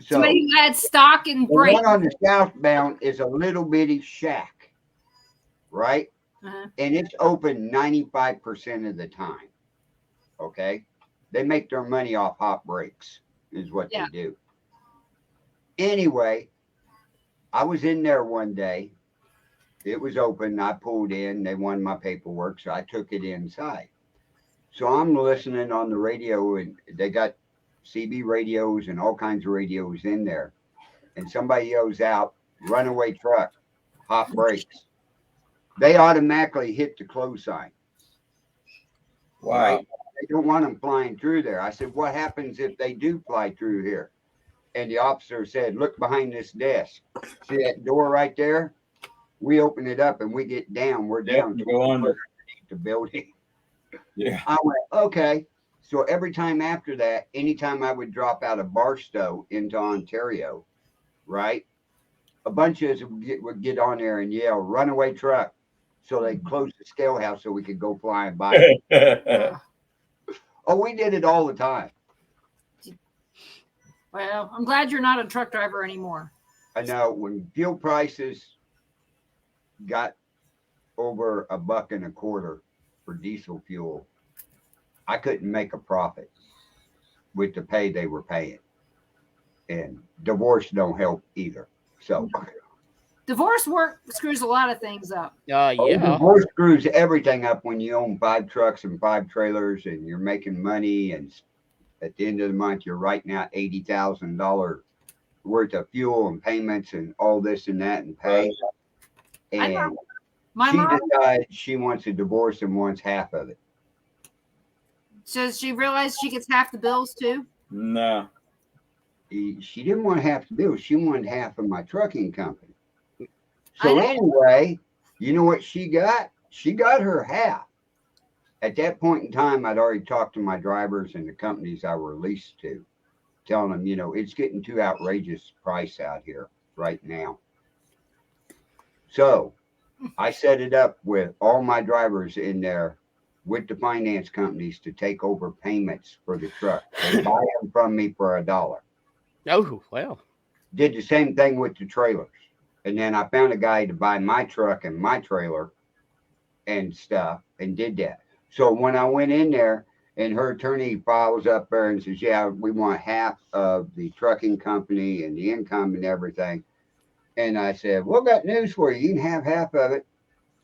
So Somebody who had stock and the brake. one on the southbound is a little bitty shack, right? Uh-huh. And it's open 95% of the time. Okay. They make their money off hot brakes, is what Yeah. they do. Anyway, I was in there one day It was open. I pulled in. They wanted my paperwork, so I took it inside. So I'm listening on the radio, and they got CB radios and all kinds of radios in there. And somebody yells out, "Runaway truck, hot brakes." They automatically hit the close sign. Wow. Right? They don't want them flying through there. I said, "What happens if they do fly through here?" And the officer said, "Look behind this desk. See that door right there? We open it up and we get down. We're Yep, down you to go under. the building." Yeah. I went, okay. So every time after that, anytime I would drop out of Barstow into Ontario, right, a bunch of us would get on there and yell, "Runaway truck." So they'd close the scale house so we could go flying by. Oh, we did it all the time. Well, I'm glad you're not a truck driver anymore. I know when fuel prices got over $1.25 for diesel fuel, I couldn't make a profit with the pay they were paying. And divorce don't help either. So Divorce work screws a lot of things up. Yeah. divorce screws everything up when you own 5 trucks and 5 trailers and you're making money, and at the end of the month you're writing out $80,000 worth of fuel and payments and all this and that and pay. I And know. My she mom, decides she wants a divorce and wants half of it. does she realize she gets half the bills too? No. She didn't want half the bill. She wanted half of my trucking company. I So know. anyway, you know what she got? She got her half. At that point in time, I'd already talked to my drivers and the companies I were leased to, telling them, it's getting too outrageous price out here right now. So I set it up with all my drivers in there with the finance companies to take over payments for the truck. They buy them from me for $1. Oh, well. Did the same thing with the trailers. And then I found a guy to buy my truck and my trailer and stuff and did that. So when I went in there and her attorney files up there and says, "Yeah, we want half of the trucking company and the income and everything." And I said, "Well, got news for you. You can have half of it.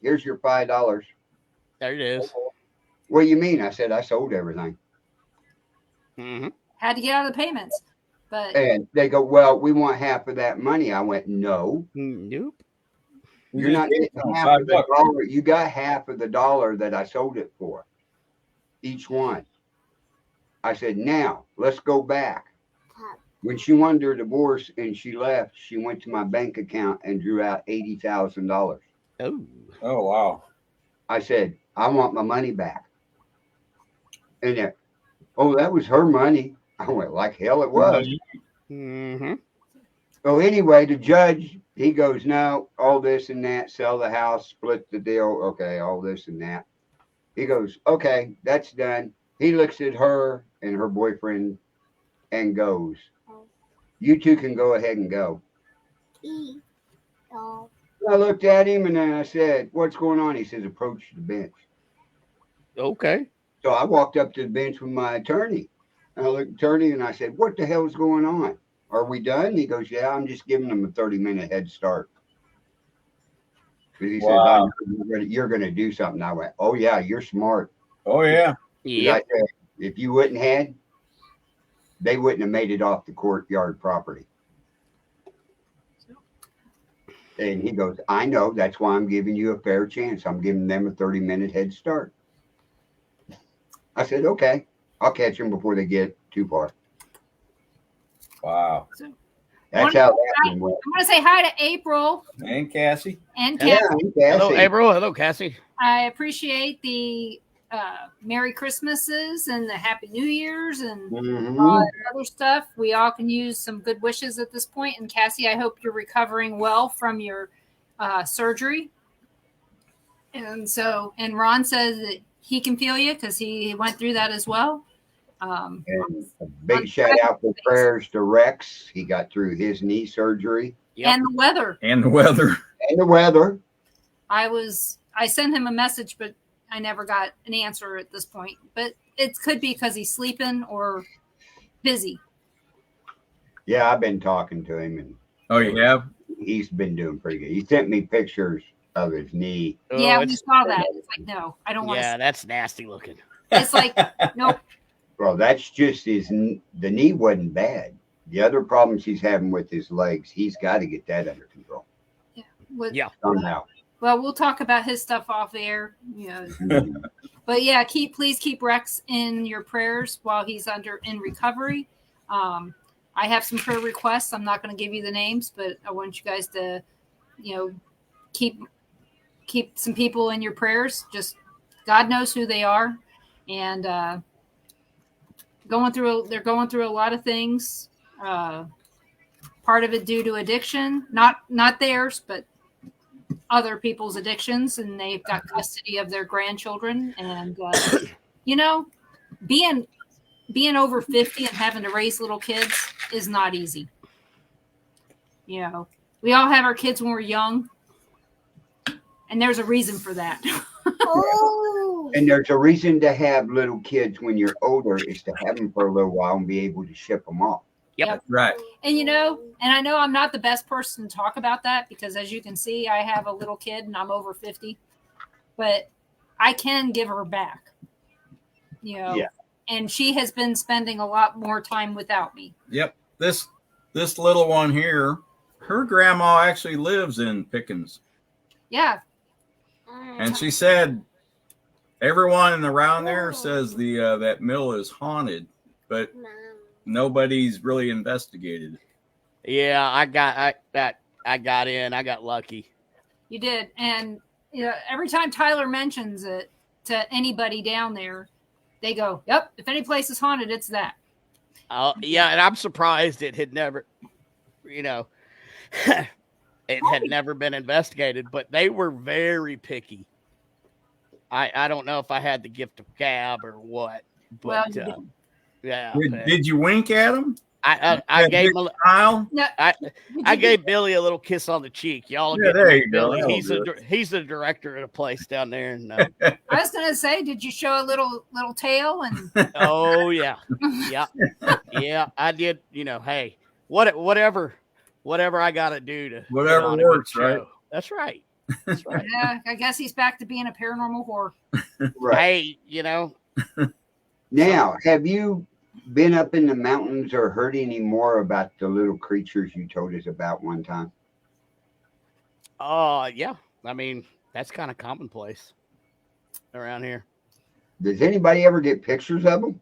Here's your $5. There it is. "What do you mean?" I said, "I sold everything." Mm-hmm. Had to get out of the payments. But And they go, "Well, we want half of that money." I went, "No, Nope. you're not getting half of the dollar. You got half of the dollar that I sold it for, each one." I said, "Now let's go back." When she wanted her divorce and she left, she went to my bank account and drew out $80,000. Oh. Oh, wow. I said, "I want my money back." And then, "Oh, that was her money." I went, "Like hell it was." Mm-hmm. So anyway, the judge, he goes, "No, all this and that, sell the house, split the deal. Okay, all this and that." He goes, "Okay, that's done." He looks at her and her boyfriend and goes, "You two can go ahead and go." I looked at him and then I said, "What's going on?" He says, "Approach the bench." Okay. So I walked up to the bench with my attorney. I looked at the attorney and I said, "What the hell is going on? Are we done?" He goes, "Yeah, I'm just giving them a 30-minute head start." Because he says, "I know you're going to do something." I went, "Oh, yeah, you're smart." Oh, yeah. Yep. I said, if you wouldn't had, they wouldn't have made it off the courtyard property. And he goes, "I know. That's why I'm giving you a fair chance. I'm giving them a 30-minute head start." I said, "Okay, I'll catch them before they get too far." Wow. That's how that one went. I want to say hi to April And Cassie. and Yeah, Kathy. Hello, Cassie. April. Hello, Cassie. I appreciate the Merry Christmases and the Happy New Year's and Mhm. all that other stuff. We all can use some good wishes at this point. And Cassie, I hope you're recovering well from your surgery. And Ron says that he can feel you because he went through that as well. And a big shout out for prayers to Rex. He got through his knee surgery. Yep. And the weather. And the weather. And the weather. I sent him a message, but I never got an answer at this point. But it could be because he's sleeping or busy. Yeah, I've been talking to him and Oh, you have? he's been doing pretty good. He sent me pictures of his knee. Yeah, we it's, saw that. It's like, no, I don't want yeah, to. that's nasty looking. It's like, nope. Well, that's just the knee wasn't bad. The other problems he's having with his legs, he's got to get that under control Yeah. somehow. Well, we'll talk about his stuff off air. But yeah, please keep Rex in your prayers while he's in recovery. I have some prayer requests. I'm not going to give you the names, but I want you guys to, keep some people in your prayers. Just God knows who they are, and they're going through a lot of things. Part of it due to addiction, not theirs, but other people's addictions, and they've got custody of their grandchildren. And being over 50 and having to raise little kids is not easy. We all have our kids when we're young, and there's a reason for that. And there's a reason to have little kids when you're older is to have them for a little while and be able to ship them off. Yep. Right. And and I know I'm not the best person to talk about that, because as you can see, I have a little kid and I'm over 50, but I can give her back, Yeah. and she has been spending a lot more time without me. Yep. This little one here, her grandma actually lives in Pickens. Yeah. And she said everyone around there says that mill is haunted, but nobody's really investigated. Yeah, I got in. I got lucky. You did. And every time Tyler mentions it to anybody down there, they go, "Yep, if any place is haunted, it's that." Yeah, and I'm surprised it had never, it had never been investigated, but they were very picky. I don't know if I had the gift of gab or what, but yeah. Did you wink at him? I gave him smile. No, I gave Billy a little kiss on the cheek. Y'all Yeah, get there you go. Billy. That'll He's the director of the place down there. And, I was gonna say, did you show a little tail? And oh yeah, yeah, I did. Hey, whatever I gotta do to Whatever put on a good works, right? show. That's right. That's right. yeah, I guess he's back to being a paranormal horror. Right. Hey, Now, have you been up in the mountains or heard any more about the little creatures you told us about one time? yeah. I mean, that's kind of commonplace around here. Does anybody ever get pictures of them?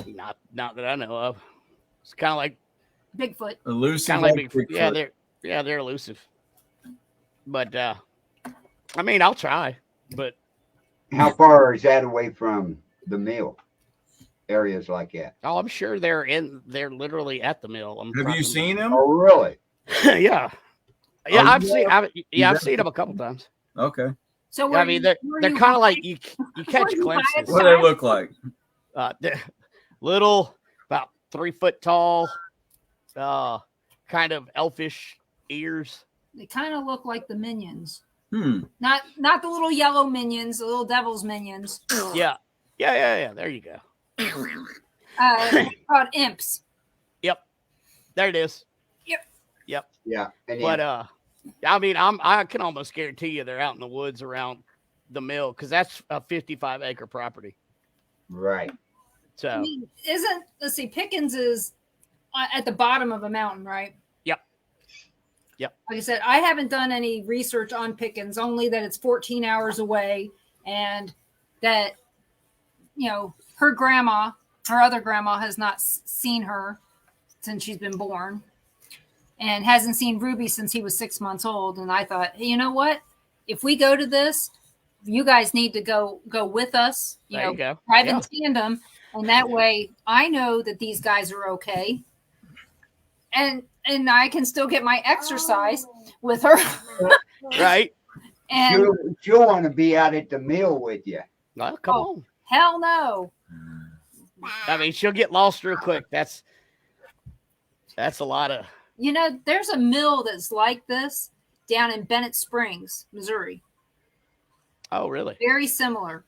Not that I know of. It's kind of like Bigfoot. Elusive. kind of like Bigfoot. Yeah, they're elusive. But I mean, I'll try. But How far is that away from the mill? Areas like that. I'm sure they're literally at the mill. Have you seen him? Oh, really? Yeah. Oh, I've yeah. seen them a couple times. Okay. So I mean, they're kind of like you catch you by glimpses. What do they look like? They're little, about 3 foot tall, kind of elfish ears. They kind of look like the minions. Not Not the little yellow minions, the little devil's minions. Yeah. There you go. Called imps. Yep. There it is. Yep. Yeah. And But I mean, I can almost guarantee you they're out in the woods around the mill, because that's a 55-acre property. right. So I mean, let's see, Pickens is at the bottom of a mountain, right? Yep. Like I said, I haven't done any research on Pickens, only that it's 14 hours away, and that, her other grandma has not seen her since she's been born, and hasn't seen Ruby since he was 6 months old. And I thought, hey, you know what? If we go to this, you guys need to go with us, there you go. drive in tandem. And that way I know that these guys are okay. And I can still get my exercise with her. Right. And She'll want to be out at the mill with you. Well, come on. hell no. I mean, she'll get lost real quick. That's a lot of. There's a mill that's like this down in Bennett Springs, Missouri. Oh, really? Very similar.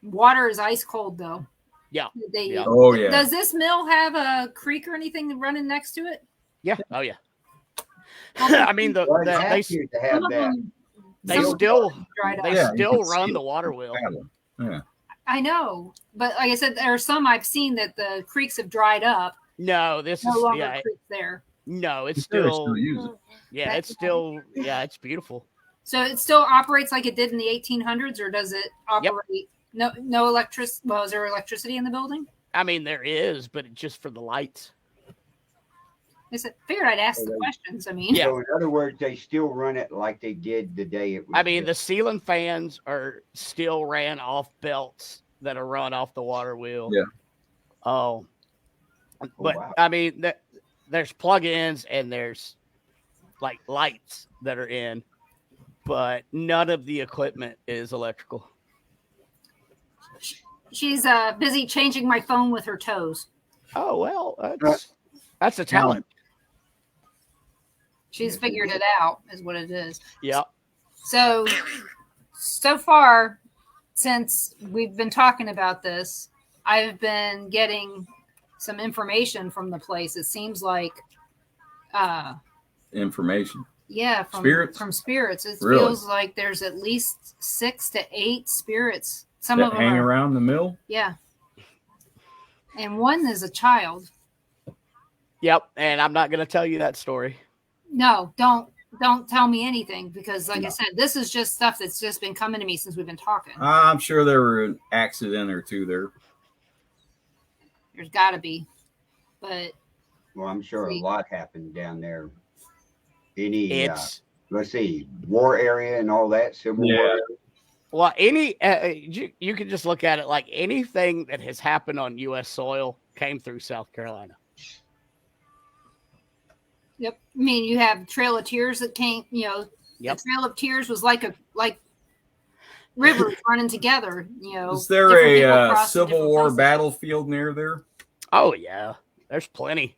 Water is ice cold, though. Yeah. Oh yeah. Does this mill have a creek or anything running next to it? Yeah. Oh, yeah. I mean, Well, it's they happier to have Some of that. them They Some of still them dried up. they Yeah, you still can see run it. the water wheel. Yeah. I know, but like I said, there are some I've seen that the creeks have dried up. No, this No is longer creeks there. no, it's They're still use it. yeah, it's still it's beautiful. So it still operates like it did in the 1800s, or does it operate? No electricity. Well, is there electricity in the building? I mean, there is, but it's just for the lights. I said, figured I'd ask the questions. I mean, Yeah. So in other words, they still run it like they did the day it was. I mean, the ceiling fans are still ran off belts that are run off the water wheel. Yeah. Oh, but wow. I mean, there's plug-ins and there's like lights that are in, but none of the equipment is electrical. she's busy changing my phone with her toes. Oh well, that's a talent. She's figured it out, is what it is. Yeah. So far, since we've been talking about this, I've been getting some information from the place. It seems like, Information. yeah, from spirits. It Really? feels like there's at least 6 to 8 spirits. Some That of them hang are, around the mill. yeah, and one is a child. Yep. And I'm not going to tell you that story. No, don't tell me anything, because like I said, this is just stuff that's just been coming to me since we've been talking. I'm sure there were an accident or two there. There's got to be, but Well, I'm sure a See. lot happened down there. Any, It's let's see, war area and all that, Civil War. Area. well, you can just look at it like anything that has happened on U.S. soil came through South Carolina. yep. I mean, you have Trail of Tears that came. Yep. The Trail of Tears was like rivers running together. Is there different people a crossing Civil different War places. battlefield near there? Oh yeah, there's plenty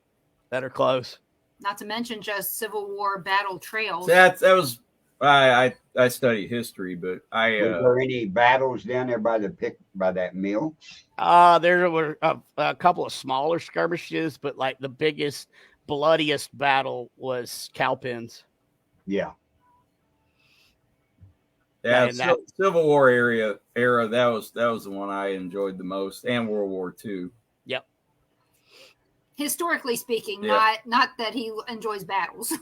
that are close. Not to mention just Civil War battle trails. That was I study history, but Was there any battles down there by that mill? There were a couple of smaller skirmishes, but like the biggest, bloodiest battle was Cowpens. Yeah. Yeah, And that- Civil War era. That was the one I enjoyed the most, and World War II. Yep. Historically speaking, Yeah. not that he enjoys battles.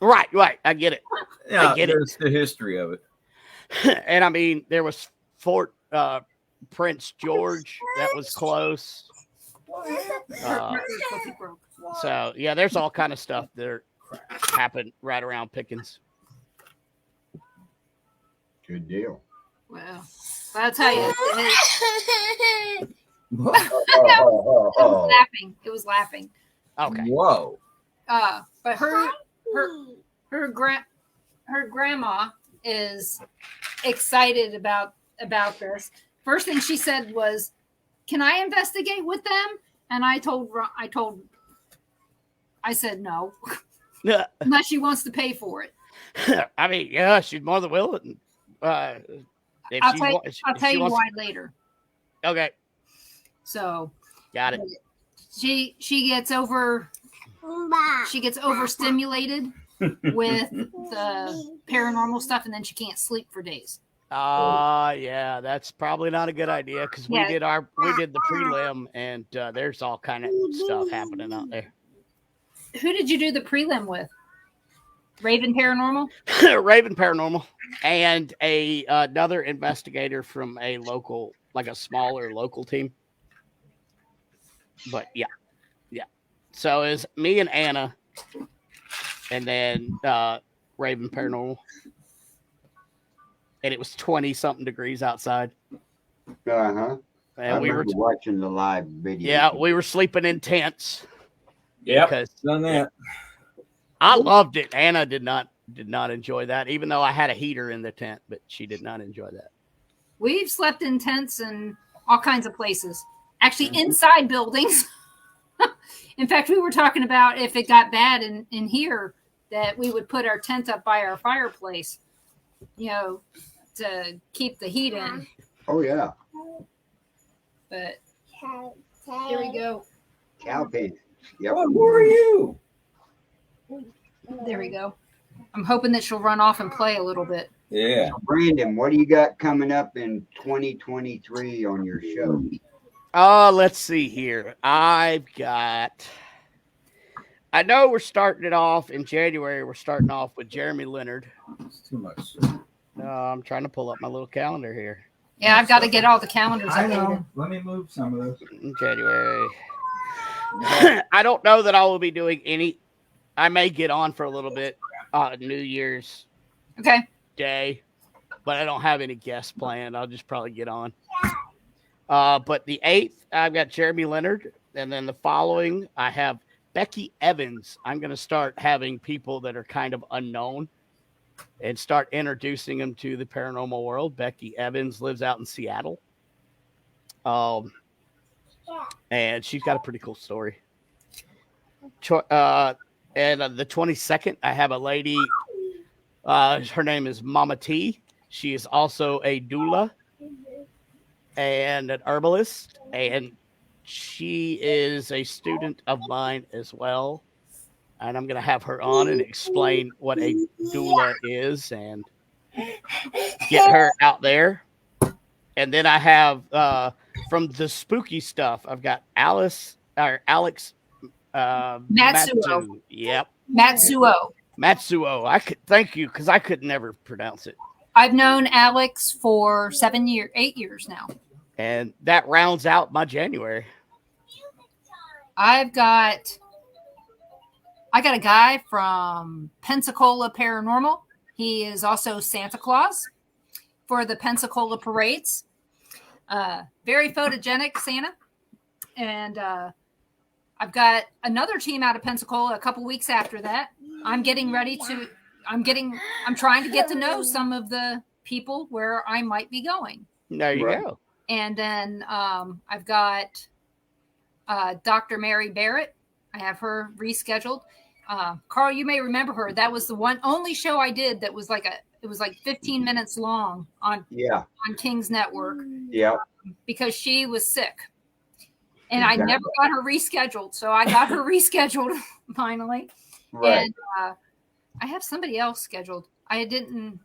Right. I get it. Yeah, I get it. there's the history of it. And I mean, there was Fort Prince George that was close. So yeah, there's all kind of stuff that happened right around Pickens. Good deal. Well, I'll tell you, Oh. laughing. It was laughing. Okay. Whoa. But her grandma is excited about this. First thing she said was, "Can I investigate with them?" And I said no, unless she wants to pay for it. I mean, yeah, she's more than willing. I'll tell you why later. Okay, So got it. she gets overstimulated with the paranormal stuff, and then she can't sleep for days. Yeah, that's probably not a good idea because we Yeah. did the prelim, and there's all kind of stuff happening out there. Who did you do the prelim with? Raven Paranormal? Raven Paranormal and another investigator from a smaller local team. But yeah. So it's me and Anna, and then Raven Paranormal, and it was 20-something degrees outside. I And we were remember watching the live video. Yeah, we were sleeping in tents. Yeah, because done that. I loved it. Anna did not enjoy that, even though I had a heater in the tent, but she did not enjoy that. We've slept in tents in all kinds of places. Actually, inside buildings. In fact, we were talking about if it got bad in here, that we would put our tent up by our fireplace, to keep the heat in. Oh yeah. But here we go. Cow pens. Yep. What were you? There we go. I'm hoping that she'll run off and play a little bit. Yeah. So Brandon, what do you got coming up in 2023 on your show? Let's see here. I know we're starting it off in January. We're starting off with Jeremy Leonard. It's too much. I'm trying to pull up my little calendar here. Yeah, I've got to get all the calendars I updated. know. Let me move some of those. In January. I don't know that I will be doing any. I may get on for a little bit New Year's Okay. Day, but I don't have any guests planned. I'll just probably get on. But the 8th, I've got Jeremy Leonard. And then the following, I have Becky Evans. I'm going to start having people that are kind of unknown and start introducing them to the paranormal world. Becky Evans lives out in Seattle. And she's got a pretty cool story. And the 22nd, I have a lady. Her name is Mama T. She is also a doula and an herbalist, and she is a student of mine as well. And I'm going to have her on and explain what a doula is and get her out there. And then I have from the spooky stuff, I've got Alex Matsuo. Yep. Matsuo. I could thank you because I could never pronounce it. I've known Alex for 8 years now. And that rounds out my January. I got a guy from Pensacola Paranormal. He is also Santa Claus for the Pensacola parades. Very photogenic Santa. And I've got another team out of Pensacola a couple weeks after that. I'm trying to get to know some of the people where I might be going. There you go. And then I've got Dr. Mary Barrett. I have her rescheduled. Carl, you may remember her. That was the only show I did that was like 15 minutes long on King's Network. Yeah. Because she was sick. And I never got her rescheduled. So I got her rescheduled finally. Right. And I have somebody else scheduled. I didn't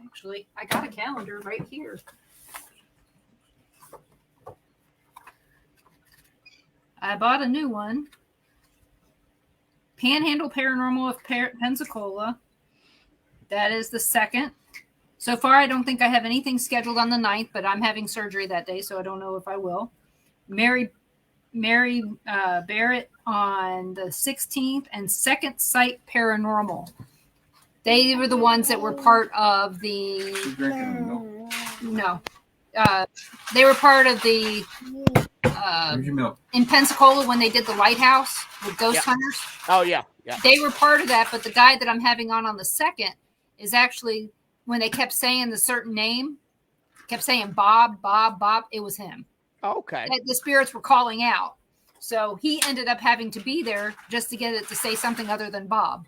actually. I got a calendar right here. I bought a new one. Panhandle Paranormal of Pensacola. That is the 2nd. So far, I don't think I have anything scheduled on the 9th, but I'm having surgery that day, so I don't know if I will. Mary Barrett on the 16th, and Second Sight Paranormal. They were the ones that were part of the... No. They were part of the... in Pensacola when they did the lighthouse with ghost hunters. Oh, yeah. They were part of that, but the guy that I'm having on the 2nd is actually, when they kept saying the certain name, kept saying Bob, it was him. Okay. The spirits were calling out. So he ended up having to be there just to get it to say something other than Bob.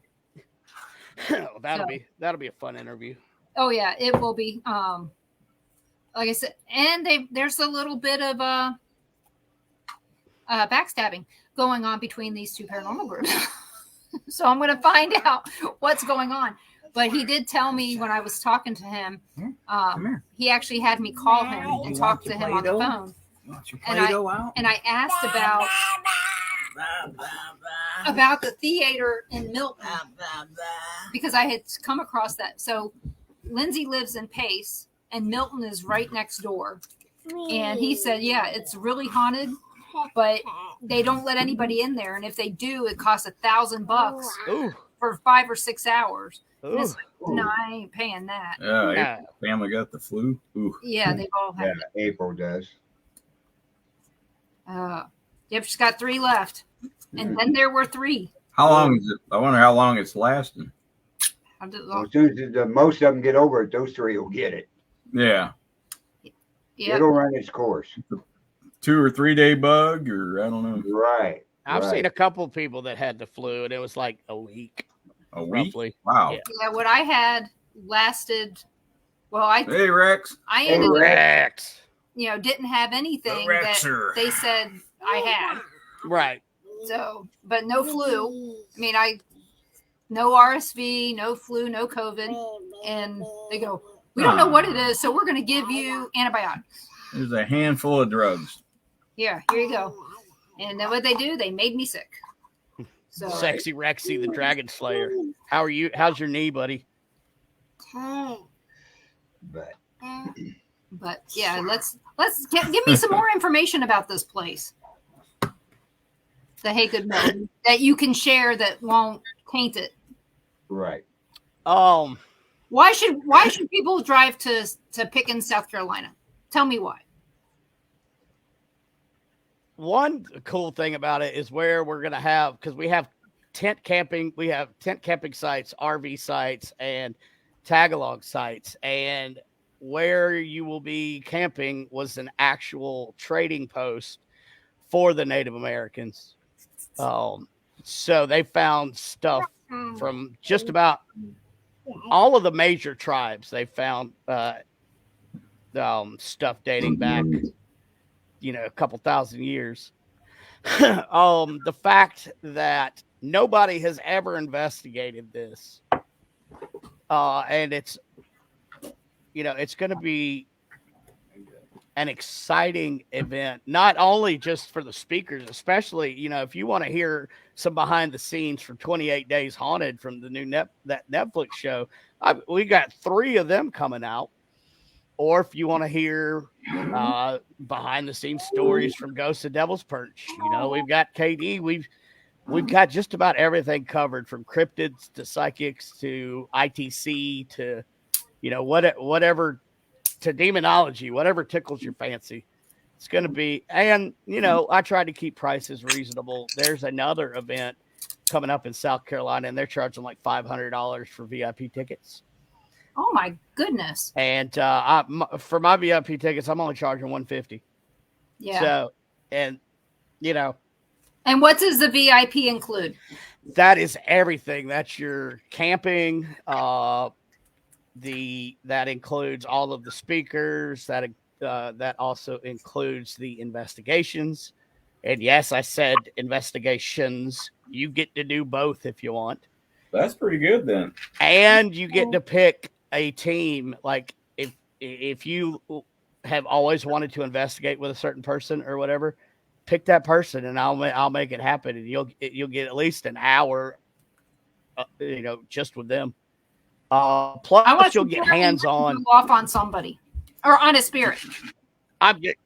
That'll be a fun interview. Oh yeah, it will be. Like I said, and there's a little bit of backstabbing going on between these two paranormal groups. So I'm going to find out what's going on. But he did tell me when I was talking to him, he actually had me call him and talk to him on the phone. And I asked about the theater in Milton because I had come across that. So Lindsay lives in Pace and Milton is right next door. And he said, yeah, it's really haunted, but they don't let anybody in there. And if they do, it costs $1,000 for 5 or 6 hours. And it's like, no, I ain't paying that. Yeah, family got the flu. Ooh. Yeah, they've all had it. April does. Yep, she's got 3 left. And then there were 3. How long is it? I wonder how long it's lasting. As soon as most of them get over it, those 3 will get it. Yeah. It'll run its course. 2 or 3 day bug, or I don't know. Right. I've seen a couple of people that had the flu, and it was like a week. A week? Roughly. Wow. Yeah, what I had lasted. Well, Hey, Rex. I ended Rex. Didn't have anything that they said I had. Right. So, but no flu. I mean, no RSV, no flu, no COVID. And they go, We don't know what it is, so we're going to give you antibiotics. There's a handful of drugs. Here you go. And then what they do, they made me sick. So Sexy Rexy, the Dragon Slayer. How are you? How's your knee, buddy? But yeah, give me some more information about this place. The Haygood Mill that you can share that won't taint it. right. Why should people drive to Pickens, South Carolina? Tell me why. One cool thing about it is where we're going to have, because we have tent camping sites, RV sites, and tag-along sites. And where you will be camping was an actual trading post for the Native Americans. So they found stuff from just about all of the major tribes. They found stuff dating back, a couple thousand years. The fact that nobody has ever investigated this, and it's going to be an exciting event, not only just for the speakers, especially, if you want to hear some behind the scenes from 28 Days Haunted from the new that Netflix show. We got 3 of them coming out. Or if you want to hear behind the scenes stories from Ghosts of Devil's Perch, we've got KD. We've got just about everything covered, from cryptids to psychics to ITC to, whatever, to demonology, whatever tickles your fancy. It's going to be, and, I try to keep prices reasonable. There's another event coming up in South Carolina, and they're charging like $500 for VIP tickets. Oh my goodness! And for my VIP tickets, I'm only charging $150. Yeah. So, and and what does the VIP include? That is everything. That's your camping. That includes all of the speakers. That also includes the investigations. And yes, I said investigations. You get to do both if you want. That's pretty good then. And you get to pick a team. Like if you have always wanted to investigate with a certain person or whatever, pick that person and I'll make it happen. And you'll get at least an hour, just with them. Plus you'll get hands on off on somebody or on a spirit. Okay.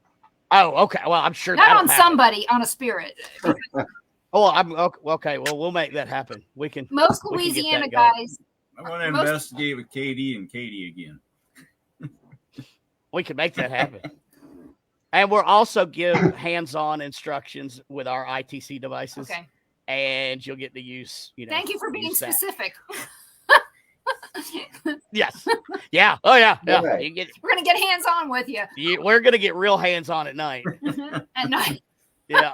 Well, I'm sure not on somebody, on a spirit. Oh, I'm okay. Well, we'll make that happen. Most Louisiana guys. I want to investigate with KD and Katie again. We can make that happen. And we'll also give hands-on instructions with our ITC devices. Okay. And you'll get to use, Thank you for being specific. Yes. Yeah. Oh, yeah. Yeah. Right. We're going to get hands-on with you. We're going to get real hands-on at night. At night. Yeah.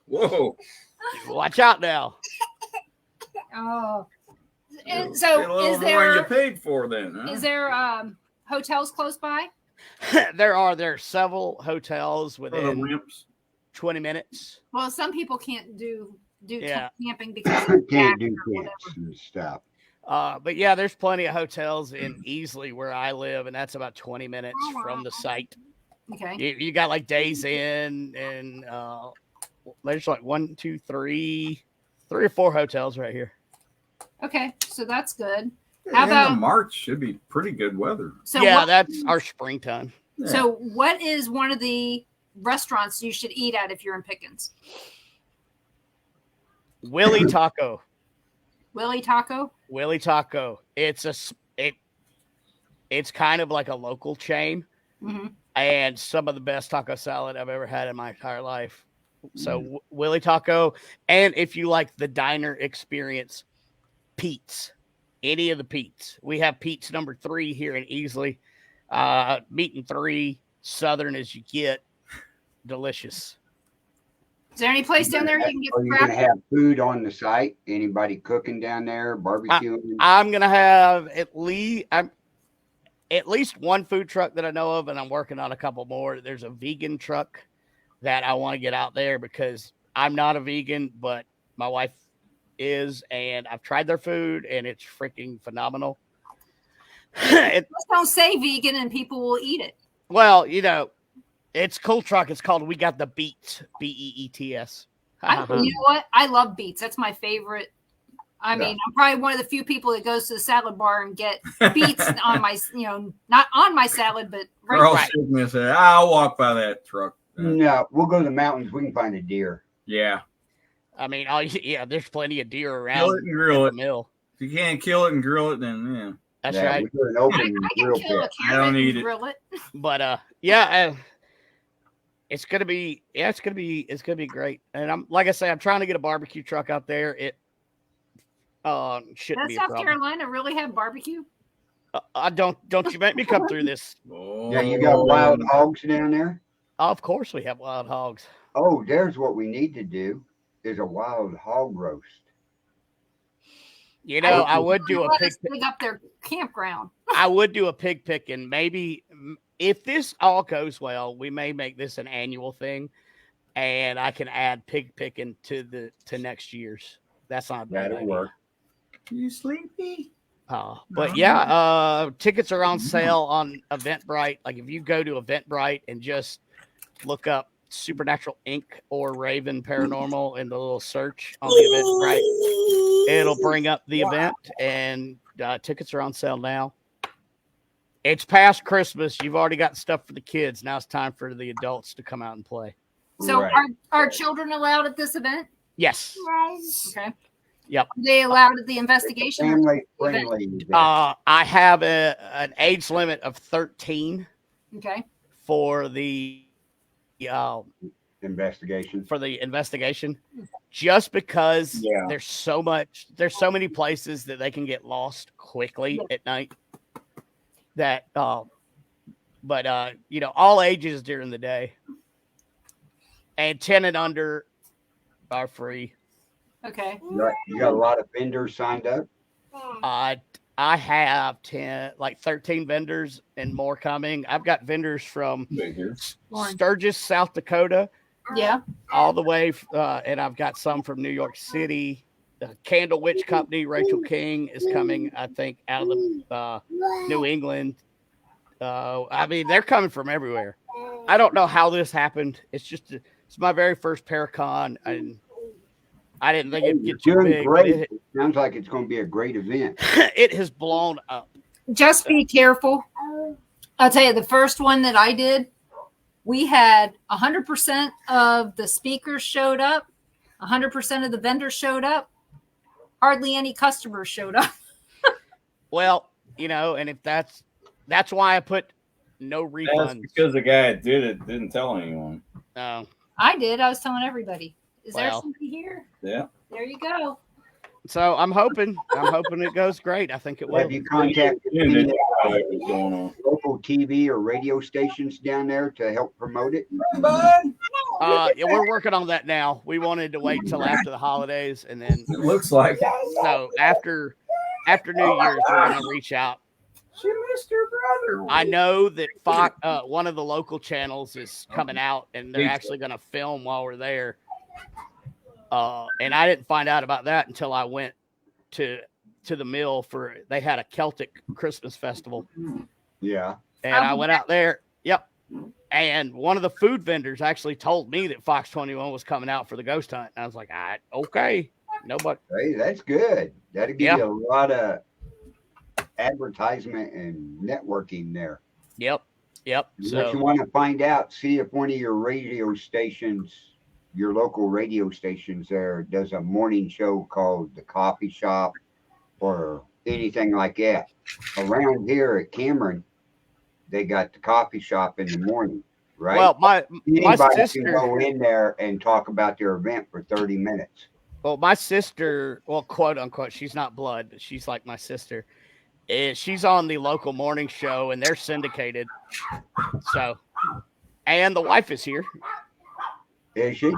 Whoa. Watch out now. Oh. And so is there more you paid for then? Huh? Is there hotels close by? There are several hotels within 20 minutes. Well, some people can't do camping because they can't do camps and stuff. But yeah, there's plenty of hotels in Easley where I live, and that's about 20 minutes from the site. Okay. You got like Days Inn, and there's like 3 or 4 hotels right here. Okay, so that's good. How about March? Should be pretty good weather. So that's our springtime. Yeah. So what is one of the restaurants you should eat at if you're in Pickens? Willie Taco. Willie Taco? Willie Taco. It's kind of like a local chain, and some of the best taco salad I've ever had in my entire life. So Willie Taco, and if you like the diner experience, Pete's. Any of the Pete's. We have Pete's number 3 here in Easley. Meat and 3, southern as you get. Delicious. Is there any place down there you can get? Are you going to have food on the site? Anybody cooking down there, barbecuing? I'm going to have at least one food truck that I know of, and I'm working on a couple more. There's a vegan truck that I want to get out there because I'm not a vegan, but my wife is, and I've tried their food, and it's freaking phenomenal. Just don't say vegan and people will eat it. Well, it's cool truck. It's called We Got the Beets, Beets. You know what? I love beets. That's my favorite. I mean, I'm probably one of the few people that goes to the salad bar and get beets on my, not on my salad, but right. I'll walk by that truck. No, we'll go to the mountains. We can find a deer. Yeah. I mean, there's plenty of deer around. Kill it and grill it. Mill. If you can't kill it and grill it, then yeah. That's right. We do an open I can kill a I don't carrot eat and grill it. But it's gonna be great. And I'm like I say, I'm trying to get a barbecue truck out there. It shouldn't Does be a South problem. Carolina really have barbecue? Don't you make me come through this. Yeah, you got wild hogs down there? Of course we have wild hogs. Oh, there's what we need to do is a wild hog roast. I would do a pig dig up their campground. I would do a pig picking. Maybe if this all goes well, we may make this an annual thing, and I can add pig picking to next year's. That's not a bad That'll idea. work. You sleepy? But yeah, tickets are on sale on Eventbrite. Like if you go to Eventbrite and just look up Supernatural Inc. or Raven Paranormal in the little search on the Eventbrite, it'll bring up the event, and tickets are on sale now. It's past Christmas. You've already got stuff for the kids. Now it's time for the adults to come out and play. So Right. are children allowed at this event? Yes. Okay. Yep. Are they allowed at the investigation? Family friendly. event. I have an age limit of 13 Okay. for the investigation. just because Yeah. there's so many places that they can get lost quickly at night that all ages during the day, and 10 and under are free. Okay. You got a lot of vendors signed up. I have 13 vendors and more coming. I've got vendors from Sturgis, South Dakota, Yeah. all the way, and I've got some from New York City. The Candle Witch Company, Rachel King, is coming, I think, out of the New England. I mean, they're coming from everywhere. I don't know how this happened. It's my very first Paracon, and I didn't think it'd get too Doing big. great. It sounds like it's going to be a great event. It has blown up. Just be careful. I'll tell you, the first one that I did, we had 100% of the speakers showed up, 100% of the vendors showed up, hardly any customers showed up. Well, and if that's why I put no refunds. That's because the guy that did it didn't tell anyone. I did. I was telling everybody. Is there Well. somebody here? Yeah. There you go. So I'm hoping it goes great. I think it will. Have you contacted Yeah, any they knew what was going on. local TV or radio stations down there to help promote it? Yeah, we're working on that now. We wanted to wait till after the holidays, and then It looks like so after New Year's, we're gonna reach out. she missed her brother. I know that Fox, one of the local channels, is coming out, and they're actually gonna film while we're there. And I didn't find out about that until I went to the mill they had a Celtic Christmas festival. Yeah. And I went out there. Yep. And one of the food vendors actually told me that Fox 21 was coming out for the ghost hunt. And I was like, okay. Nobody. Hey, that's good. That'll give you a lot of advertisement and networking there. Yep. What So you want to find out, see if one of your radio stations, your local radio stations there, does a morning show called The Coffee Shop or anything like that. Around here at Cameron, they got the coffee shop in the morning, right? well, my Anybody sister can go in there and talk about their event for 30 minutes. Well, my sister, quote unquote, she's not blood, but she's like my sister. She's on the local morning show, and they're syndicated. So, and the wife is here. Is she?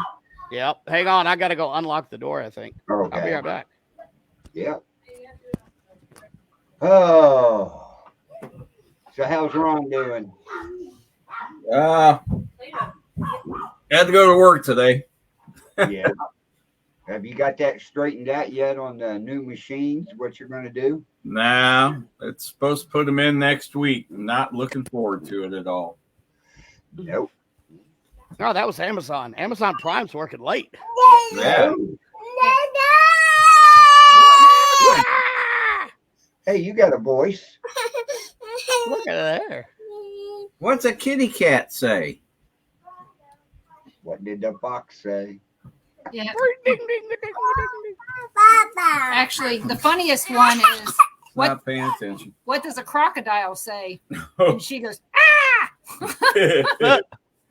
Yep. Hang on, I got to go unlock the door, I think. Okay. I'll be right back. Yep. Oh. So how's Ron doing? Had to go to work today. Yeah. Have you got that straightened out yet on the new machines? What you're going to do? Nah, it's supposed to put them in next week. I'm not looking forward to it at all. Nope. No, that was Amazon. Amazon Prime's working late. Yeah. Hey, you got a voice. Look at there. What's a kitty cat say? What did the fox say? Yeah. Ding, ding, ding, ding, ding, ding. Actually, the funniest one is Not paying attention. what does a crocodile say? And she goes,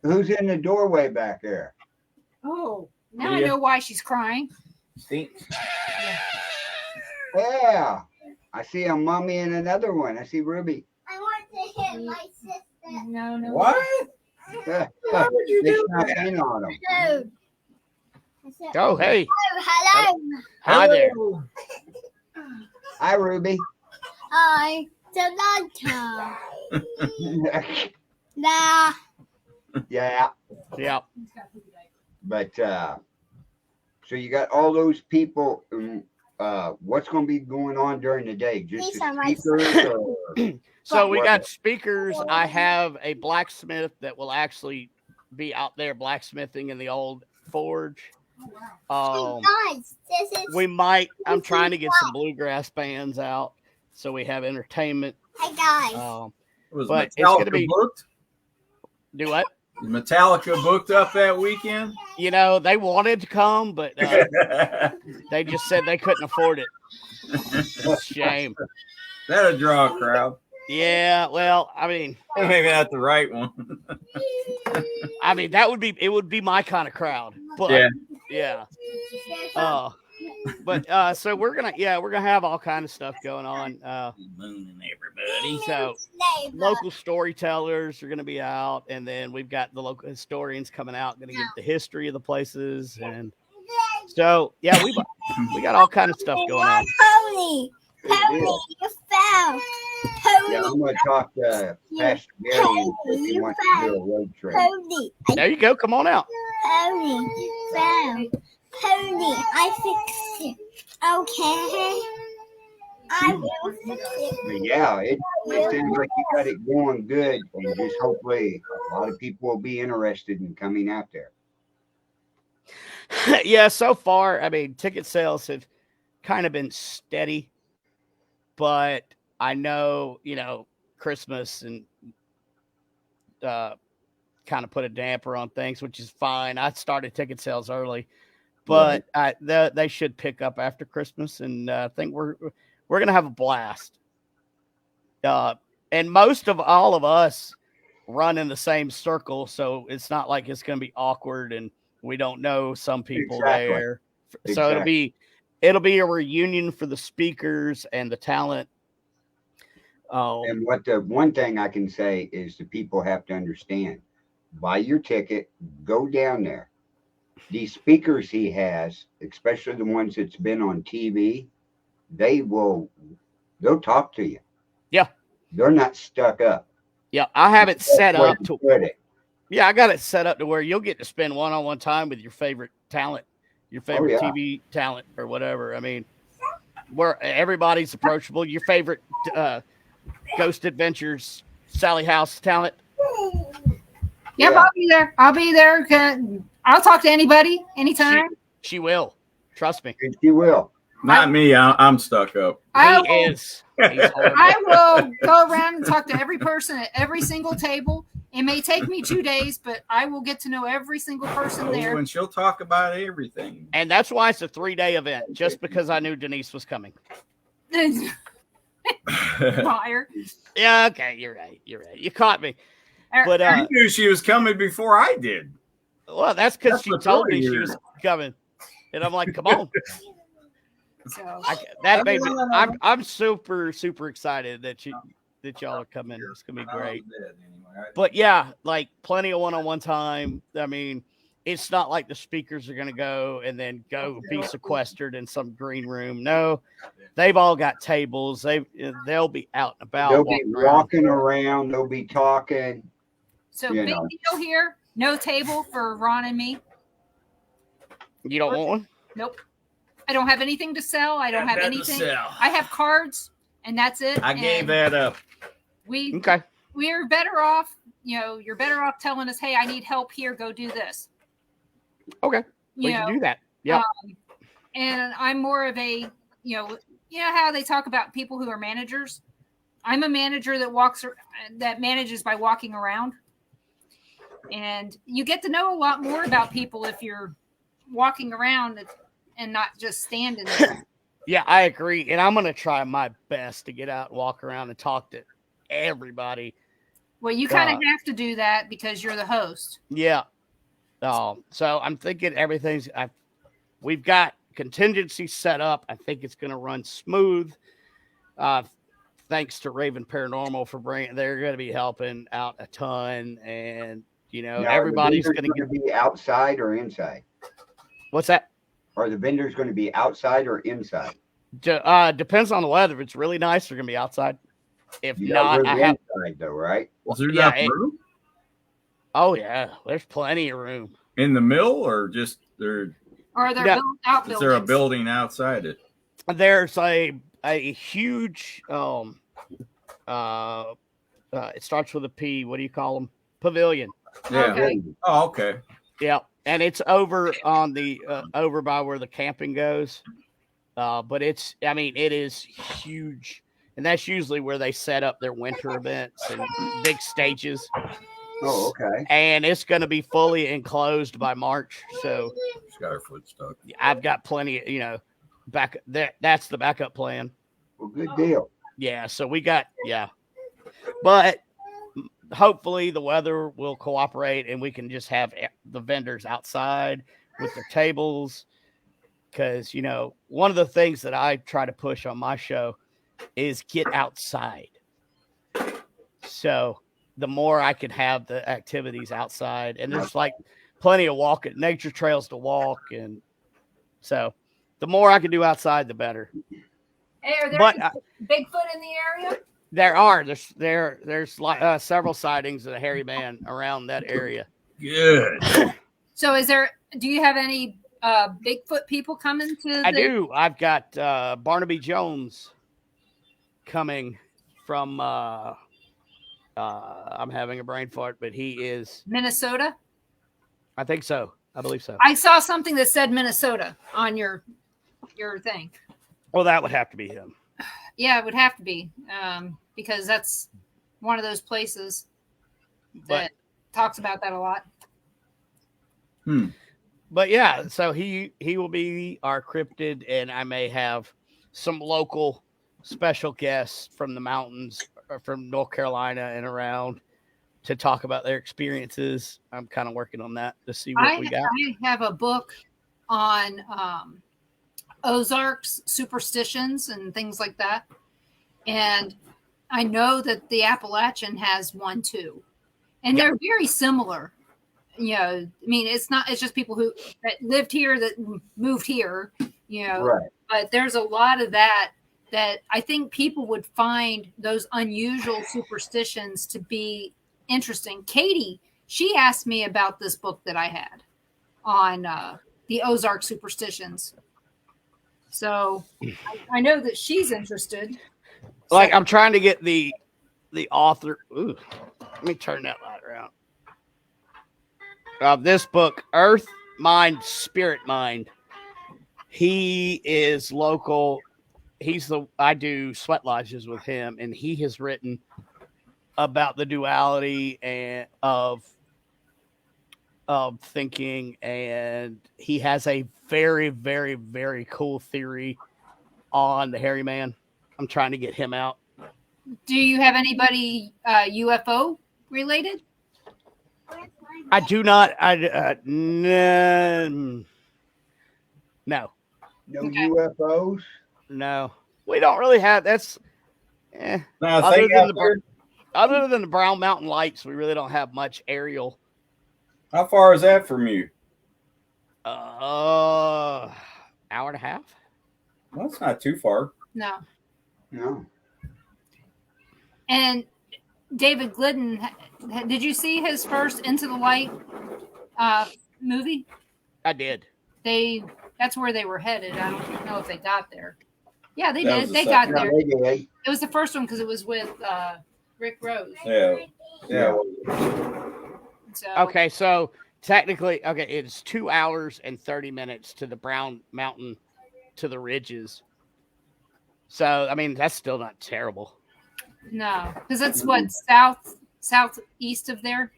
Who's in the doorway back there? oh, now I Yeah. know why she's crying. Stink. Yeah. I see a mummy and another one. I see Ruby. I want to hit my sister. No. What? Why would you do that? In on them. Hello. I said, Oh, hey. oh, hello. Hi there. Hi, Ruby. Hi. Samantha. Nah. Yeah. Yeah. But so you got all those people. What's going to be going on during the day? Just These are the my speakers? Or, So we got speakers. I have a blacksmith that will actually be out there blacksmithing in the old forge. guys, this is. I'm trying to get some bluegrass bands out so we have entertainment. Hey guys. Was But it's Metallica gonna be- booked? Do what? Is Metallica booked up that weekend? You know, they wanted to come, but they just said they couldn't afford it. Shame. That'll draw a crowd. Yeah, well, I mean, Maybe not the right one. it would be my kind of crowd. But yeah. So we're gonna have all kind of stuff going on. Mooning everybody. So local storytellers are gonna be out, and then we've got the local historians coming out, gonna give the history of the places, and so yeah, we got all kind of stuff going on. Pony. Pony, you fell. Pony. yeah, I'm going to talk to Pastor Gary if he wants to do a road trip. Pony. There you go. Come on out. Pony, you fell. Pony, I fixed it. Okay. I will fix it. But yeah, it seems like you got it going good, and just hopefully a lot of people will be interested in coming out there. Yeah, so far, I mean, ticket sales have kind of been steady, but I know, Christmas and kind of put a damper on things, which is fine. I started ticket sales early, but they should pick up after Christmas, and I think we're gonna have a blast. And most of all of us run in the same circle, so it's not like it's gonna be awkward, and we don't know some people there. So it'll be a reunion for the speakers and the talent. And what the one thing I can say is the people have to understand: buy your ticket, go down there. These speakers he has, especially the ones that's been on TV, they'll talk to you. Yeah, they're not stuck up. Yeah, I have it set up to put it. Yeah, I got it set up to where you'll get to spend one-on-one time with your favorite talent, your favorite TV talent or whatever. I mean, where everybody's approachable. Your favorite Ghost Adventures, Sally House talent. Yep, Yeah. I'll be there. I'll be there. I'll talk to anybody, anytime. She will. Trust me. And she will. Not me. I'm stuck up. I He will, is. He's horrible. I will go around and talk to every person at every single table. It may take me 2 days, but I will get to know every single person there. And she'll talk about everything. And that's why it's a 3-day event, just because I knew Denise was coming. Liar. Yeah, okay, you're right. You caught me. But I knew she was coming before I did. well, that's because That's she what's told me really she weird. was coming, and I'm like, come on. So That made me. I'm super excited that y'all are coming. It's gonna be great. But yeah, like plenty of one-on-one time. I mean, it's not like the speakers are gonna go and then go be sequestered in some green room. No, they've all got tables. They'll be out and about. They'll be walking around. They'll be talking. So You big know. deal here. No table for Ron and me. You don't want one? Nope. I don't have anything to sell. I don't have Nothing to anything. sell. I have cards, and that's it. I gave that up. Okay. We're better off. You're better off telling us, "Hey, I need help here. Go do this." Okay. We can do that. Yeah. And I'm more of a, how they talk about people who are managers. I'm a manager that manages by walking around, and you get to know a lot more about people if you're walking around and not just standing there. Yeah, I agree. And I'm going to try my best to get out and walk around and talk to everybody. Well, you kind of have to do that because you're the host. Yeah. So I'm thinking we've got contingency set up. I think it's going to run smooth. Thanks to Raven Paranormal for they're going to be helping out a ton. And, Now, everybody's going to be outside or inside. What's that? Are the vendors going to be outside or inside? Depends on the weather. If it's really nice, they're going to be outside. If not, I have inside though, right? Is there enough room? Oh yeah, there's plenty of room In the mill, or just there? Or they're built out. Is there a building outside it? There's a huge it starts with a P. What do you call them? Pavilion. Yeah. Okay. Oh, okay. Yeah, and it's over on the over by where the camping goes. But it is huge, and that's usually where they set up their winter events and big stages. Oh, okay. And it's going to be fully enclosed by March. So She's got her foot stuck. I've got plenty, back there. That's the backup plan. Well, good deal. Yeah. So we got, but hopefully the weather will cooperate and we can just have the vendors outside with their tables. Because, one of the things that I try to push on my show is get outside. So the more I can have the activities outside, and there's like plenty of nature trails to walk. And so the more I can do outside, the better. Hey, are there any Bigfoot in the area? There are. There's like several sightings of a hairy man around that area. Good. So do you have any Bigfoot people coming to? I do. I've got Barnaby Jones coming from. I'm having a brain fart, but he is Minnesota. I think so. I believe so. I saw something that said Minnesota on your thing. Well, that would have to be him. Yeah, it would have to be because that's one of those places that talks about that a lot. But yeah, so he will be our cryptid, and I may have some local special guests from the mountains or from North Carolina and around to talk about their experiences. I'm kind of working on that to see what we got. I have a book on Ozarks superstitions and things like that. And I know that the Appalachian has one too. And they're very similar. It's just people that lived here that moved here, Right. But there's a lot of that I think people would find those unusual superstitions to be interesting. Katie, she asked me about this book that I had on the Ozark superstitions. So I know that she's interested. Like, I'm trying to get the author. Ooh, let me turn that light around. This book, Earth Mind, Spirit Mind. He is local. I do sweat lodges with him, and he has written about the duality and of thinking, and he has a very, very, very cool theory on the hairy man. I'm trying to get him out. Do you have anybody UFO related? I do not. No. No UFOs? No. We don't really have. That's. Other than the Brown Mountain Lights, we really don't have much aerial. How far is that from you? Hour and a half. Well, that's not too far. No. And David Glidden, did you see his first Into the Light movie? I did. They That's where they were headed. I don't know if they got there. Yeah, they That did. was the They got second. Yeah, there. they did. It was the first one because it was with Rick Rose. Yeah. So, Okay, so technically, it's 2 hours and 30 minutes to the Brown Mountain to the ridges. So, I mean, that's still not terrible. no, because it's what southeast of there.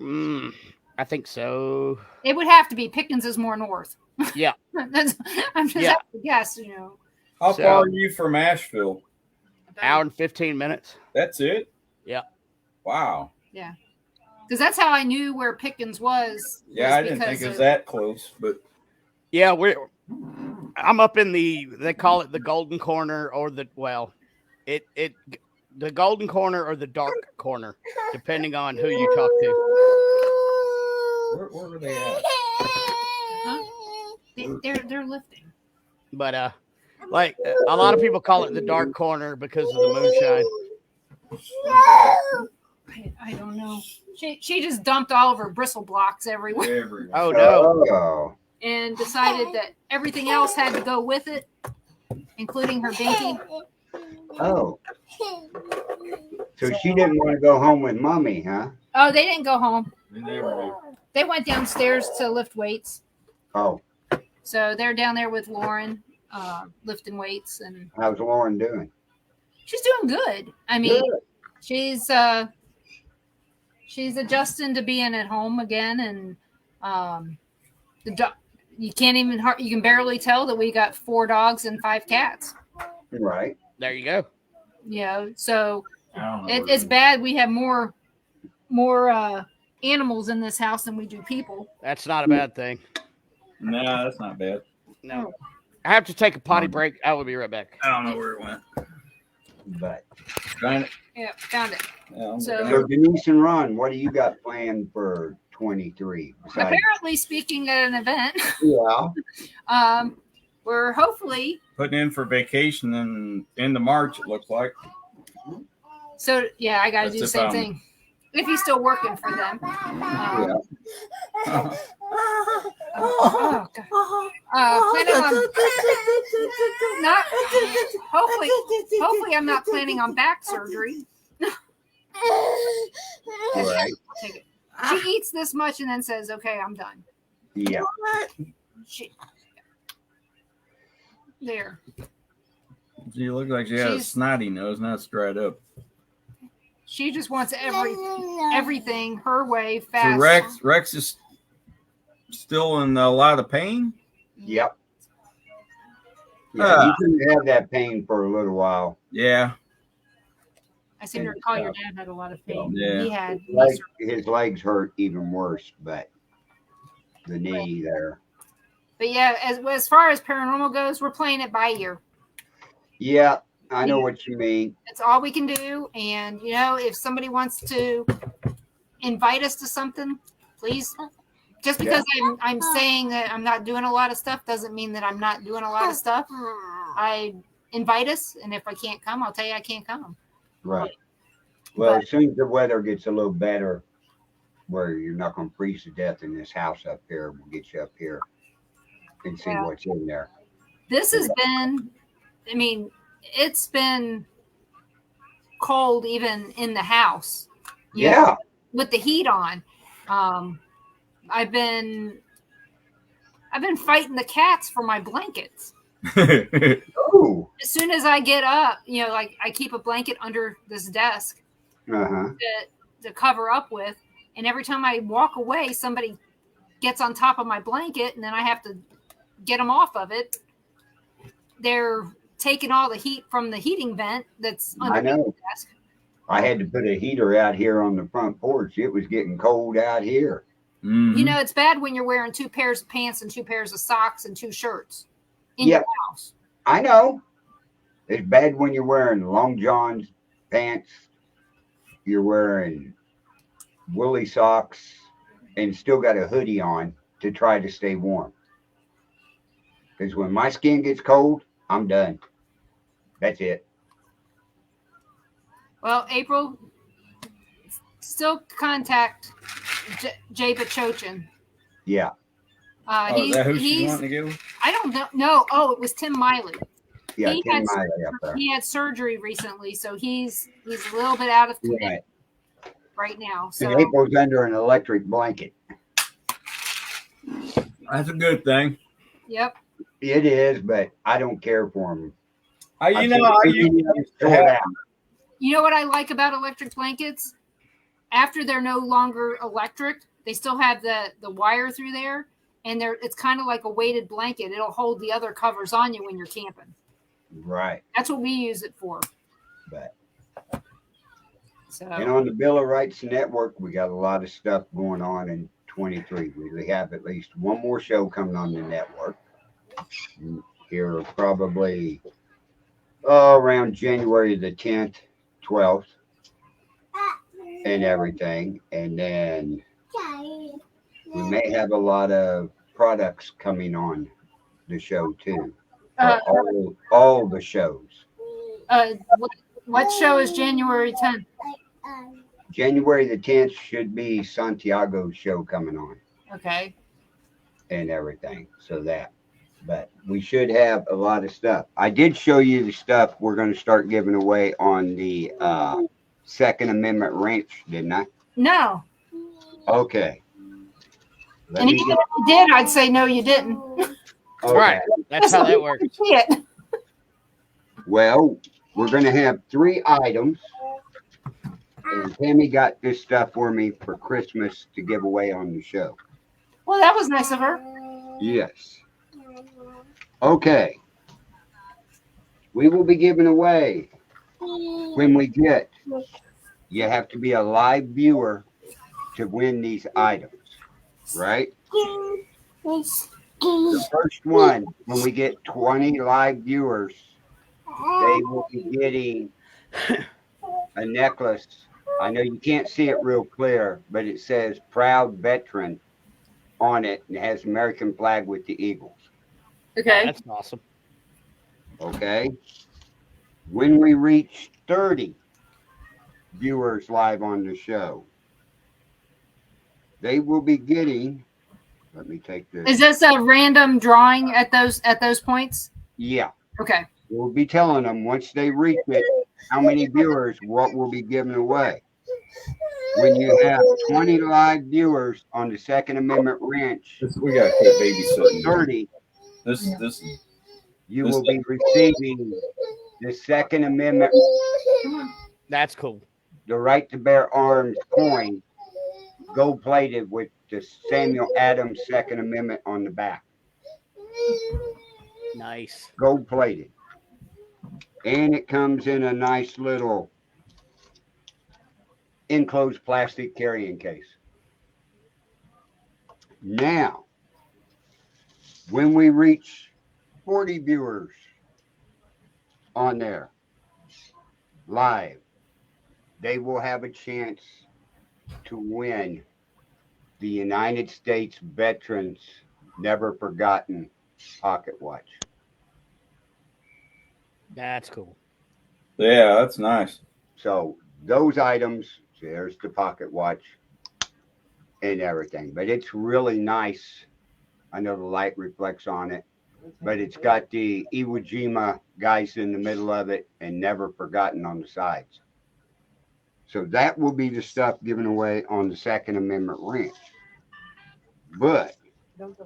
I think so. It would have to be. Pickens is more north. Yeah. I'm just Yeah. having to guess. You know, How So- far are you from Asheville? Hour and 15 minutes. That's it? Yeah. Wow. because that's how I knew where Pickens was. Yeah, I didn't think it was that close, but Yeah, I'm up in they call it the golden corner or the golden corner or the dark corner, depending on who you talk to. where were they at? They're lifting. But like a lot of people call it the dark corner because of the moonshine. I don't know. She just dumped all of her bristle blocks everywhere Everywhere. Oh no. Oh, and decided that everything else had to go with it, including her binky. oh. So she didn't want to go home with mommy, huh? Oh, they didn't go home. They never do. They went downstairs to lift weights. Oh, So they're down there with Lauren, lifting weights, and how's Lauren doing? she's doing good. I mean, Good. she's adjusting to being at home again, and you can barely tell that we got 4 dogs and 5 cats. Right. There you go. You know, so I don't know. it's bad. We have more animals in this house than we do people. That's not a bad thing. No, that's not bad. No. I have to take a potty break. I will be right back. I don't know where it went. But Trying to, Yeah, found it. yeah, so Denise and Ron, what do you got planned for 23? Besides, Apparently, speaking at an event, yeah. we're hopefully. putting in for vacation in end of March, it looks like. So yeah, I got to That's do the if same I'm- thing. If he's still working for them. Yeah. Oh, God. Planning on not. Hopefully, I'm not planning on back surgery. Right. Take it. She eats this much and then says, "Okay, I'm done." Yeah. There. She looked like she had a She's- snotty nose, not dried up. She just wants everything her way So fast. Rex is still in a lot of pain. Yep. Yeah, he's gonna have that pain for a little while. Yeah, I seem to recall your dad had a lot of pain. Yeah. He had. His legs hurt even worse, but the knee there. But yeah, as far as paranormal goes, we're playing it by ear. Yeah, I know what you mean. That's all we can do. And you know, if somebody wants to invite us to something, please. Just because I'm saying that I'm not doing a lot of stuff doesn't mean that I'm not doing a lot of stuff. I invite us, and if I can't come, I'll tell you I can't come. Right. Well, as soon as the weather gets a little better, where you're not going to freeze to death in this house up here, we'll get you up here and see Yeah. what's in there. This has been, I mean, it's been cold even in the house. You know, Yeah. with the heat on. I've been fighting the cats for my blankets. Oh. As soon as I get up, you know, like I keep a blanket under this desk Uh-huh. to cover up with, and every time I walk away, somebody gets on top of my blanket, and then I have to get them off of it. They're taking all the heat from the heating vent that's I under know. the desk. I had to put a heater out here on the front porch. It was getting cold out here. Mhm. You know, it's bad when you're wearing 2 pairs of pants and 2 pairs of socks and 2 shirts in Yep. your house. I know. It's bad when you're wearing long johns, pants, you're wearing woolly socks, and still got a hoodie on to try to stay warm. Because when my skin gets cold, I'm done. That's it. Well, April, still contact Jay Pachochin. Yeah. Oh, is that who she's he's wanting to give him? I don't know. No, oh, it was Tim Miley. Yeah, He 10 had miles up there. he had surgery recently, so he's a little bit out of commission right now. So And April's under an electric blanket. That's a good thing. yep. It is, but I don't care for him. You know, I used to have, You know what I like about electric blankets? After they're no longer electric, they still have the wire through there, and it's kind of like a weighted blanket. It'll hold the other covers on you when you're camping. Right. That's what we use it for. But So and on the Bill of Rights Network, we got a lot of stuff going on in 23. We have at least one more show coming on the network. Here probably around January the 10th, 12th, and everything. And then we may have a lot of products coming on the show too. All the shows. what show is January 10th? January the 10th should be Santiago's show coming on Okay. and everything. So that, but we should have a lot of stuff. I did show you the stuff we're going to start giving away on the Second Amendment Ranch, didn't I? No. Okay. And even if you did, I'd say no, you didn't. Okay. Right. That's how that works. See it. Well, we're going to have 3 items. And Tammy got this stuff for me for Christmas to give away on the show. Well, that was nice of her. Yes. Okay. We will be giving away when we get. You have to be a live viewer to win these items, right? The first one, when we get 20 live viewers, they will be getting a necklace. I know you can't see it real clear, but it says Proud Veteran on it and it has American flag with the Eagles. Okay. That's awesome. Okay. When we reach 30 viewers live on the show, they will be getting, let me take this. Is this a random drawing at those points? Yeah. Okay. We'll be telling them once they reach it, how many viewers, what will be given away. When you have 20 live viewers on the Second Amendment Ranch, we got to quit babysitting. 30, you will be receiving the Second Amendment, That's cool. the right to bear arms coin, gold plated with the Samuel Adams Second Amendment on the back. Nice. Gold plated. And it comes in a nice little enclosed plastic carrying case. Now, when we reach 40 viewers on there live, they will have a chance to win the United States Veterans Never Forgotten pocket watch. That's cool. Yeah, that's nice. So those items, there's the pocket watch and everything, but it's really nice. I know the light reflects on it, but it's got the Iwo Jima guys in the middle of it and Never Forgotten on the sides. So that will be the stuff given away on the Second Amendment Ranch. But Don't the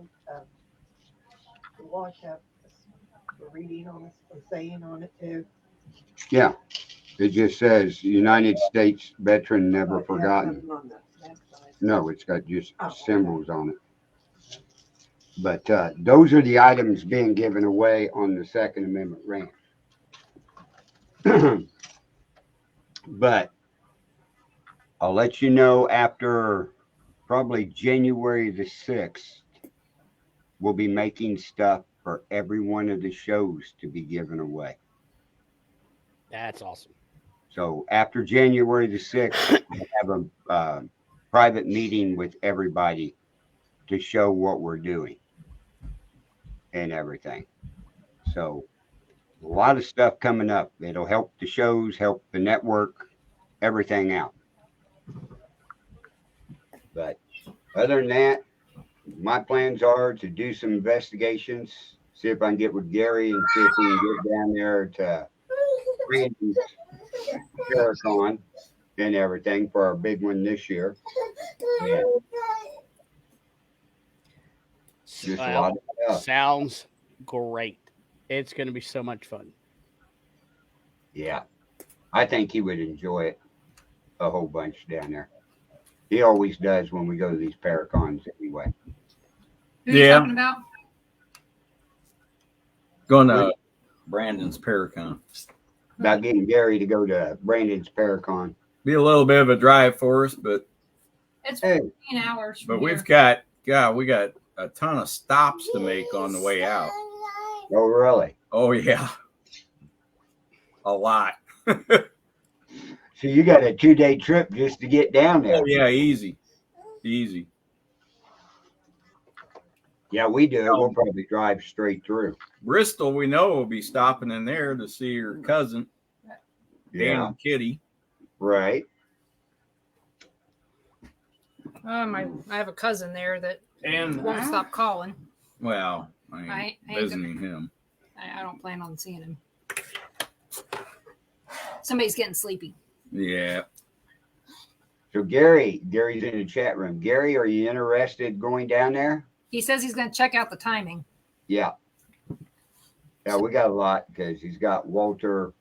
wash up the reading on it, the saying on it too. yeah, it just says United States Veteran Never Oh, yeah, Forgotten. nothing on the backside. No, it's got just Oh, okay. symbols on it. But those are the items being given away on the Second Amendment Ranch. But I'll let you know after probably January the 6th, we'll be making stuff for every one of the shows to be given away. That's awesome. So after January the 6th, we'll have a private meeting with everybody to show what we're doing and everything. So a lot of stuff coming up. It'll help the shows, help the network, everything out. But other than that, my plans are to do some investigations, see if I can get with Gary and see if we can get down there to Brandon's Paracon and everything for our big one this year. Yeah, just a lot of stuff. Sounds great. It's going to be so much fun. Yeah, I think he would enjoy it a whole bunch down there. He always does when we go to these Paracons anyway. Who are you Yeah. talking about? Going to Brandon's Paracon. About getting Gary to go to Brandon's Paracon. Be a little bit of a drive for us, but It's Hey. 15 hours. From we here. got a ton of stops to make on the way out. Oh, really? Oh yeah, a lot. So you got a 2-day trip just to get down there? Oh yeah, easy. Yeah, we do. We'll probably drive straight through. Bristol, we know will be stopping in there to see your cousin, Dan Yeah, and Kitty. right. I have a cousin there that And won't stop calling. well, I I ain't ain't visiting him. I don't plan on seeing him. Somebody's getting sleepy. Yeah. So Gary's in the chat room. Gary, are you interested going down there? He says he's going to check out the timing. Yeah. Yeah, we got a lot because he's got Walter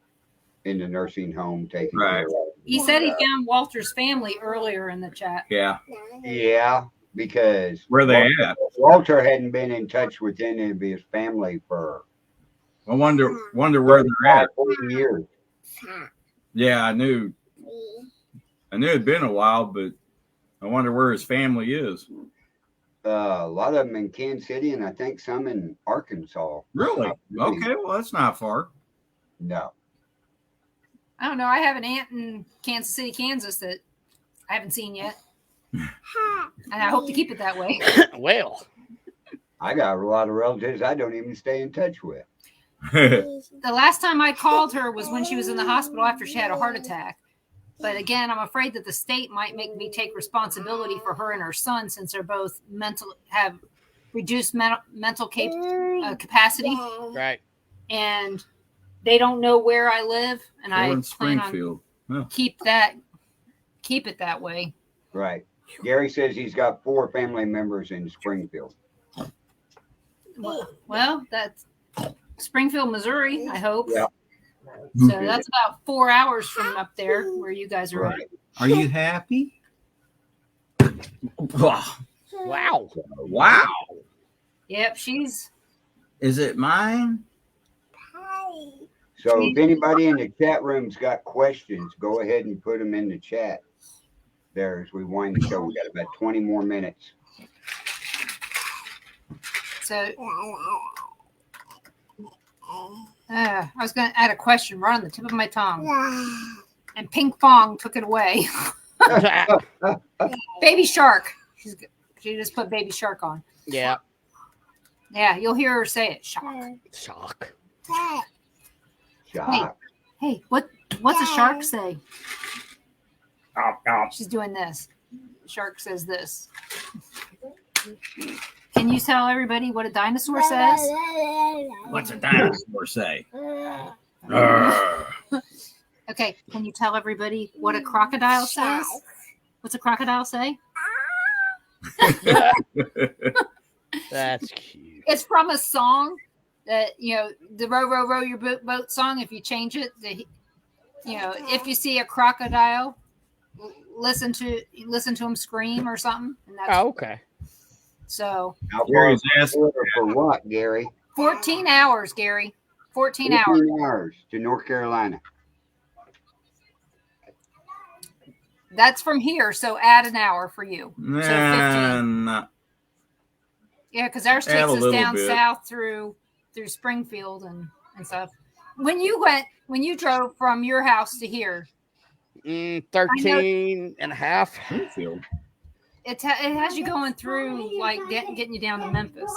in the nursing home taking Right. care of. He said he found Walter's family earlier in the chat. Yeah. Yeah, because Where they at? Walter hadn't been in touch with any of his family for I wonder where they're at. 40 years. Yeah, I knew it'd been a while, but I wonder where his family is. A lot of them in Kansas City, and I think some in Arkansas. Really? Really? Okay, well that's not far. No. I don't know. I have an aunt in Kansas City, Kansas that I haven't seen yet. And I hope to keep it that way. Well, I got a lot of relatives I don't even stay in touch with. The last time I called her was when she was in the hospital after she had a heart attack. But again, I'm afraid that the state might make me take responsibility for her and her son since they're both have reduced mental capacity, right. and they don't know where I live, and We're I in plan on Springfield. keep it that way. Right. Gary says he's got 4 family members in Springfield. Well, that's Springfield, Missouri, I hope. Yeah. So that's about 4 hours from up there where you guys are at. Right. Are you happy? Wow. Wow. Yep, she's Is it mine? So if anybody in the chat room's got questions, go ahead and put them in the chat there as we wind the show. We got about 20 more minutes. so. I was going to add a question right on the tip of my tongue, and Ping Pong took it away. Baby Shark. She just put Baby Shark on. Yeah. Yeah, you'll hear her say it. Shark. Shock. Shock. Hey, what's a shark say? She's doing this. Shark says this. Can you tell everybody what a dinosaur says? What's a dinosaur say? Okay, can you tell everybody what a crocodile says? What's a crocodile say? That's cute. It's from a song that, the row, row, row your boat song. If you change it, if you see a crocodile, listen to him scream or something. And that's, Oh, okay. so How far Gary's is asking. the border for what, Gary? 14 hours, Gary. 14 hours. 14 hours to North Carolina. That's from here, so add an hour for you. So 15. Nah, Yeah, because ours Add takes a us little down bit. south through Springfield and stuff. When you drove from your house to here, 13 and a half. Springfield. it has you going through like getting you down to Memphis.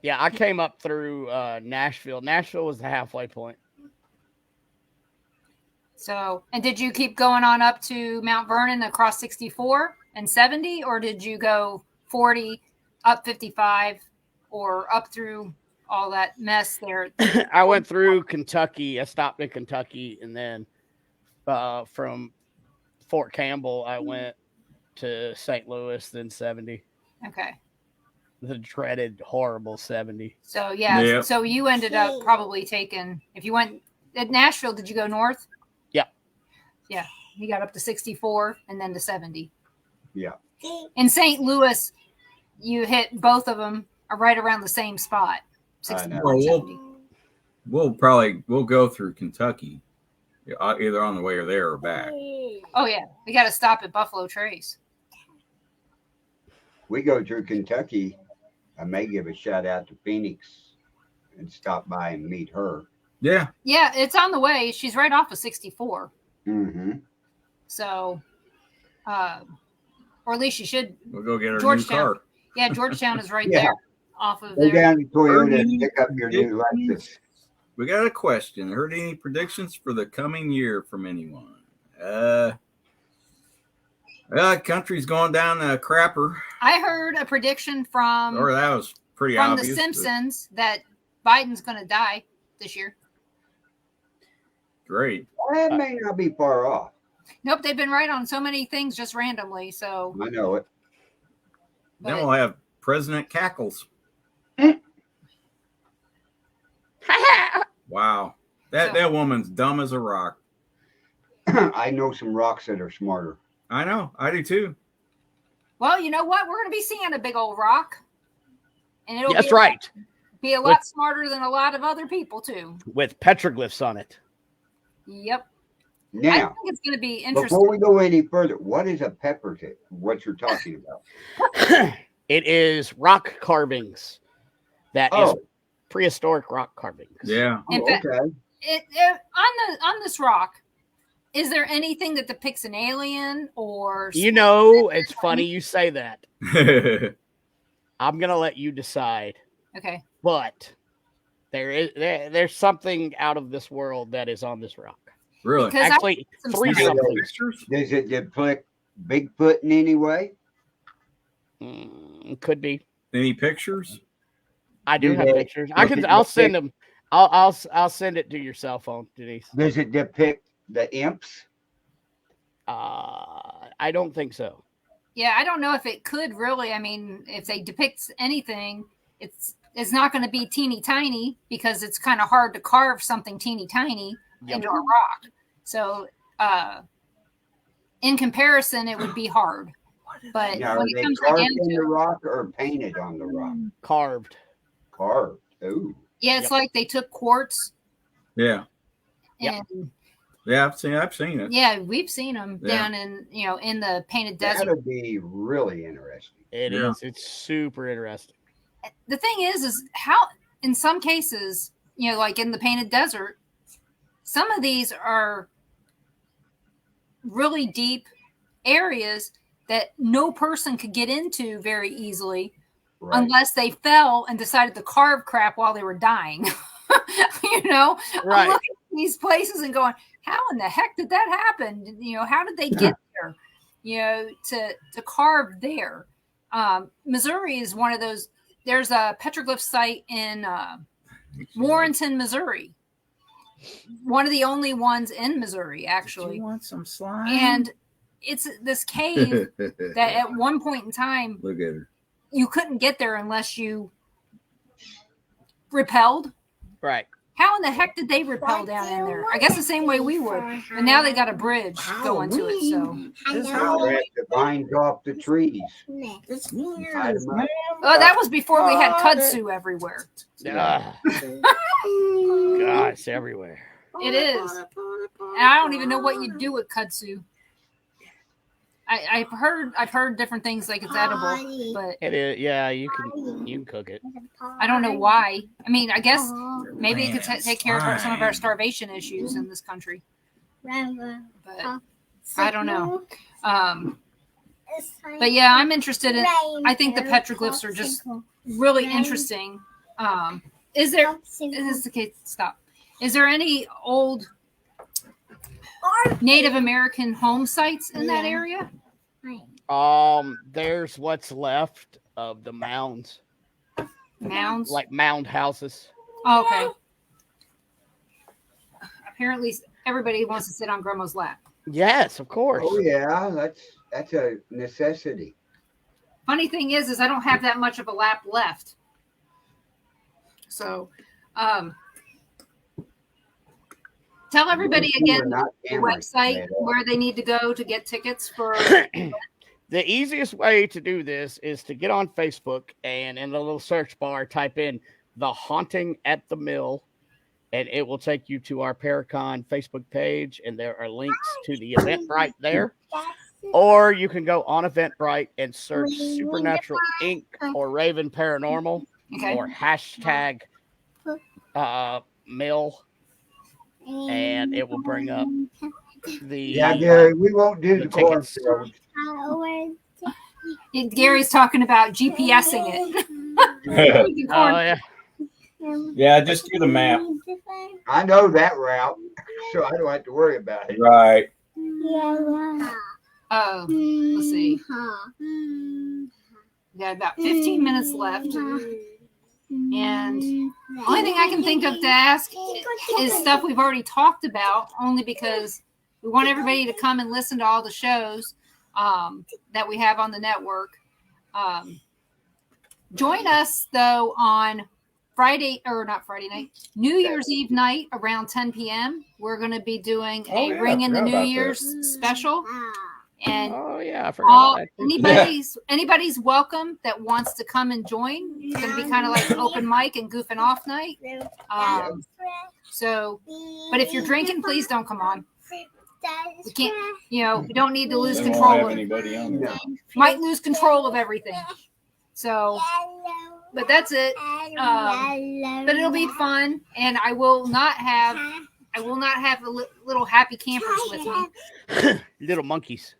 Yeah, I came up through Nashville. Nashville was the halfway point. So, and did you keep going on up to Mount Vernon across 64 and 70, or did you go 40 up 55 or up through all that mess there? I went through Kentucky. I stopped in Kentucky, and then from Fort Campbell, I went to St. Louis, then 70. Okay. The dreaded, horrible 70. So, yeah. Yep. So you ended up probably taking, if you went at Nashville, did you go north? Yep. Yeah. You got up to 64 and then to 70. Yeah. In St. Louis, you hit both of them are right around the same spot. 64 and 70. We'll go through Kentucky, either on the way or there or back. Oh, yeah. We got to stop at Buffalo Trace. We go through Kentucky. I may give a shout out to Phoenix and stop by and meet her. Yeah. Yeah, it's on the way. She's right off of 64. Mm-hmm. So, or at least you should. We'll go get our new Georgetown. car. Yeah, Georgetown is right Yeah. there off of Go there. down to Toyota and pick up your new Lexus. We got a question. Heard any predictions for the coming year from anyone? Country's going down the crapper. I heard a prediction from Or that was pretty The obvious. Simpsons that Biden's going to die this year. Great. That may not be far off. Nope, they've been right on so many things just randomly. So, I know it. Then we'll have President Cackles. Wow. That woman's dumb as a rock. I know some rocks that are smarter. I know. I do too. well, you know what? We're going to be seeing a big old rock, and it'll That's be right. Be a lot smarter than a lot of other people too. With petroglyphs on it. Yep. I Now, think it's going to be interesting. before we go any further, what is a pepper tip? What you're talking about? It is rock carvings. That is prehistoric rock carvings. Yeah. In Oh, fact, okay. on this rock, is there anything that depicts an alien or? You know, it's funny you say that. I'm gonna let you decide. Okay. But there's something out of this world that is on this rock. Really? Because Actually, some three stuff. something. Pictures? Does it depict Bigfoot in any way? Could be. Any pictures? I do Do have they- pictures. does it I'll send depict- them. I'll send it to your cell phone, Denise. Does it depict the imps? I don't think so. Yeah, I don't know if it could really. I mean, if they depict anything, it's not going to be teeny tiny because it's kind of hard to carve something teeny tiny into a rock. So, in comparison, it would be hard. But Now, are when it they comes carved down in the to, rock or painted on the rock? Carved. Carved. Ooh. yeah, it's like they took quartz Yeah. Yep. and Yeah, I've seen it. yeah, we've seen them Yeah. down in the painted desert. That'll be really interesting. It Yeah. is. It's super interesting. The thing is how in some cases, like in the painted desert, some of these are really deep areas that no person could get into very easily Right. unless they fell and decided to carve crap while they were dying. I'm Right. looking at these places and going, how in the heck did that happen? How did they get there? To carve there. Missouri is one of those. There's a petroglyph site in Warrenton, Missouri. One of the only ones in Missouri, actually. You want some slime? And it's this cave that at one point in time Look at her. you couldn't get there unless you repelled. Right. How in the heck did they repel down in there? I guess the same way we would. But now they got a bridge going to it. So, Now they have the vines off the trees. It's Tie them up. oh, that was before we had kudzu everywhere. Gosh, everywhere. It is. And I don't even know what you do with kudzu. I've heard different things like it's edible, but It is. Yeah, you can cook it. I don't know why. I mean, I guess maybe it could take care of some of our starvation issues in this country. But I don't know. But yeah, I'm interested in. I think the petroglyphs are just really interesting. Is there? Is this okay? Stop. Is there any old Native American home sites in that area? There's what's left of the mounds, Mounds. like mound houses. Oh, okay. Apparently, everybody wants to sit on Grandma's lap. Yes, of course. Oh yeah, that's a necessity. Funny thing is I don't have that much of a lap left. So, tell everybody again the website where they need to go to get tickets for. The easiest way to do this is to get on Facebook and in the little search bar, type in The Haunting at the Mill, and it will take you to our Paracon Facebook page, and there are links to the Eventbrite there. Or you can go on Eventbrite and search Supernatural Inc. or Raven Paranormal or hashtag mill, and it will bring up the. Yeah, Gary, we won't do the tickets. Gary's talking about GPSing it. Oh, yeah. Yeah, just do the map. I know that route, so I don't have to worry about it. Right. Let's see. We got about 15 minutes left. And the only thing I can think of to ask is stuff we've already talked about, only because we want everybody to come and listen to all the shows that we have on the network. Join us, though, on New Year's Eve night around 10 p.m. We're going to be doing a Ring in the New Year's special. And I forgot. Anybody's welcome that wants to come and join. It's going to be kind of like an open mic and goofing off night. But if you're drinking, please don't come on. We can't, we don't need to lose control. Might lose control of everything. So, but that's it. But it'll be fun, and I will not have little happy campers with me. Little monkeys.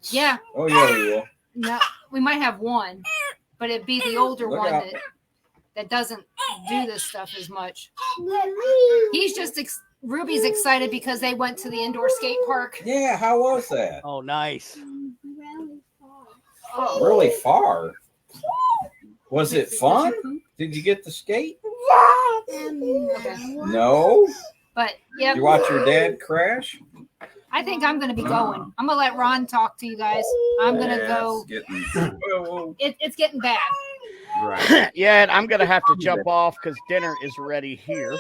Yeah. Oh yeah, we will. No, we might have one, but it'd be the older Look one out. that doesn't do this stuff as much. He's just Ruby's excited because they went to the indoor skate park. Yeah, how was that? Oh, nice. Really far. Was it fun? Did you get to skate? Okay. No. But yeah, You watch your dad crash? I think I'm going to be going. I'm going to let Ron talk to you guys. I'm going to go. It's getting bad. Right. Yeah, and I'm going to have to jump off because dinner is ready here.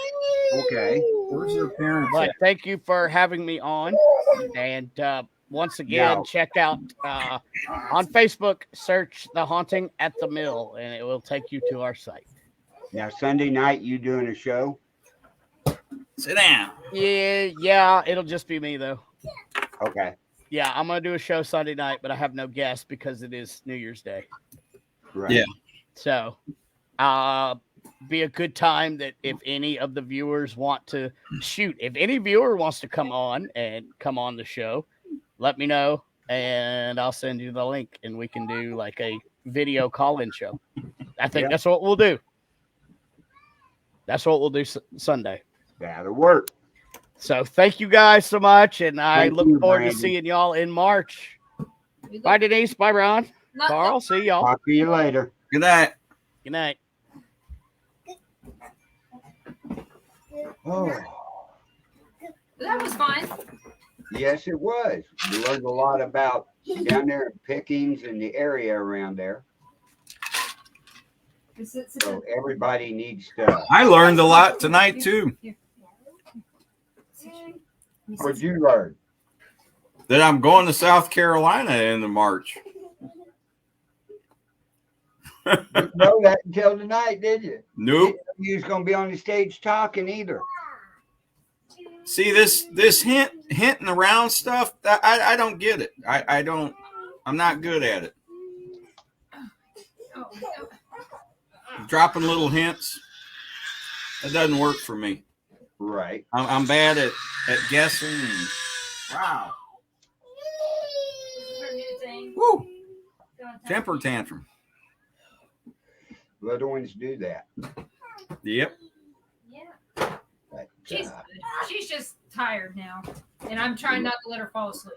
Okay. Where's your parents? But thank you for having me on. And once again, check out on Facebook, search The Haunting at the Mill, and it will take you to our site. Now, Sunday night, you doing a show? Sit down. Yeah, it'll just be me, though. Okay. Yeah, I'm going to do a show Sunday night, but I have no guests because it is New Year's Day. Right. Yeah. So, be a good time that if any of the viewers want to if any viewer wants to come on the show, let me know and I'll send you the link and we can do like a video call-in show. I think that's what we'll do. That's what we'll do Sunday. That'll work. So thank you guys so much, and I Thank look you, forward Brandon. to seeing y'all in March. Bye, Denise. Bye, Ron. Carl, see y'all. Talk to you later. Good night. Good night. Oh, That was fun. yes, it was. We learned a lot about down there in Pickens and the area around there. So everybody needs to. I learned a lot tonight too. What'd you learn? That I'm going to South Carolina in the March. Didn't know that until tonight, did you? Nope. You was gonna be on the stage talking either. See this hinting around stuff. I don't get it. I'm not good at it. Dropping little hints. That doesn't work for me. Right. I'm bad at guessing. Wow. Woo. Temper tantrum. Little ones do that. Yep. But, She's just tired now, and I'm trying not to let her fall asleep.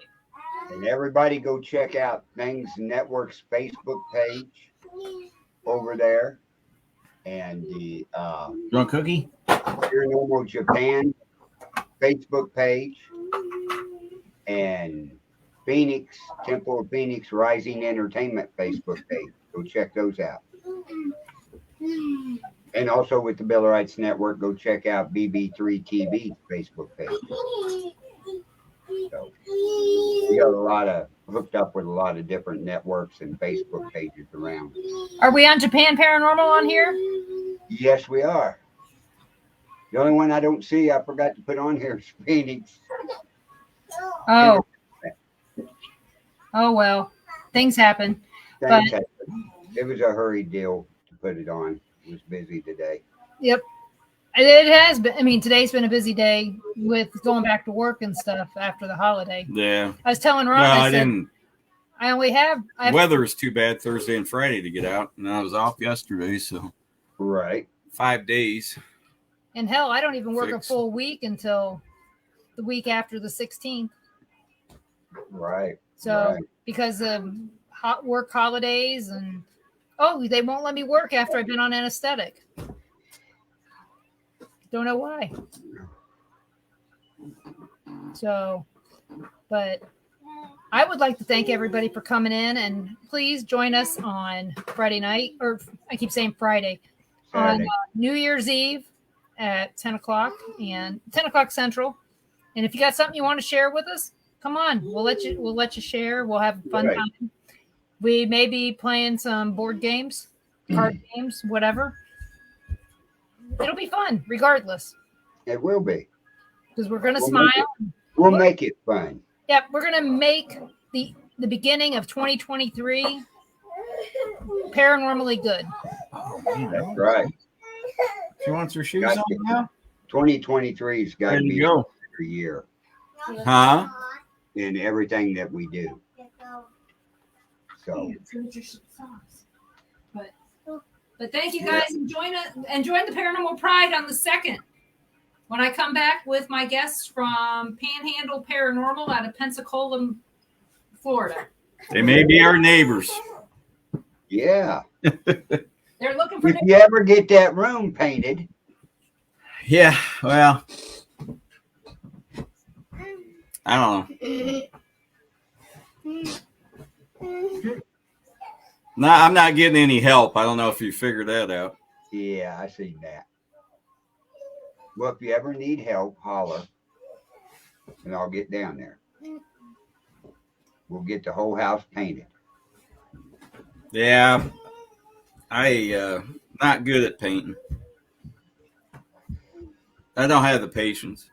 And everybody go check out Things Network's Facebook page over there. And the You want a cookie? Paranormal Japan Facebook page. And Phoenix, Temple of Phoenix Rising Entertainment Facebook page. Go check those out. And also with the Billerites Network, go check out BB3 TV's Facebook page. So we got a lot of hooked up with a lot of different networks and Facebook pages around. Are we on Japan Paranormal on here? Yes, we are. The only one I don't see, I forgot to put on here is Phoenix. Oh. Oh well, things happen. Thanks. It was a hurried deal to put it on. It was busy today. Yep. It has been. I mean, today's been a busy day with going back to work and stuff after the holiday. Yeah. I was telling Ron, Well, I said, I only have. Weather is too bad Thursday and Friday to get out, and I was off yesterday, so Right. 5 days. And hell, I don't even work a Fixed. full week until the week after the 16th. Right. So Right. because of hot work holidays and they won't let me work after I've been on anesthetic. Don't know why. So, but I would like to thank everybody for coming in, and please join us on Friday night, or I keep saying Friday, on Saturday. New Year's Eve at 10 o'clock and 10 o'clock Central. And if you got something you want to share with us, come on. We'll let you share. We'll have a fun Right. time. We may be playing some board games, card games, whatever. It'll be fun regardless, It will be. because we're going to We'll smile. make We'll make it fun. Yep, we're going to make the beginning of 2023 paranormally good. That's right. She wants her shoes Gotcha. on now? 2023's got There to you be go. a year Huh? in everything that we do. So But thank you guys, and join the Paranormal Pride on the 2nd when I come back with my guests from Panhandle Paranormal out of Pensacola, Florida. They may be our neighbors. yeah, They're looking for if you ever get that room painted, Yeah, well, I don't know. No, I'm not getting any help. I don't know if you figured that out. yeah, I seen that. Well, if you ever need help, holler, and I'll get down there. We'll get the whole house painted. Yeah, I not good at painting. I don't have the patience.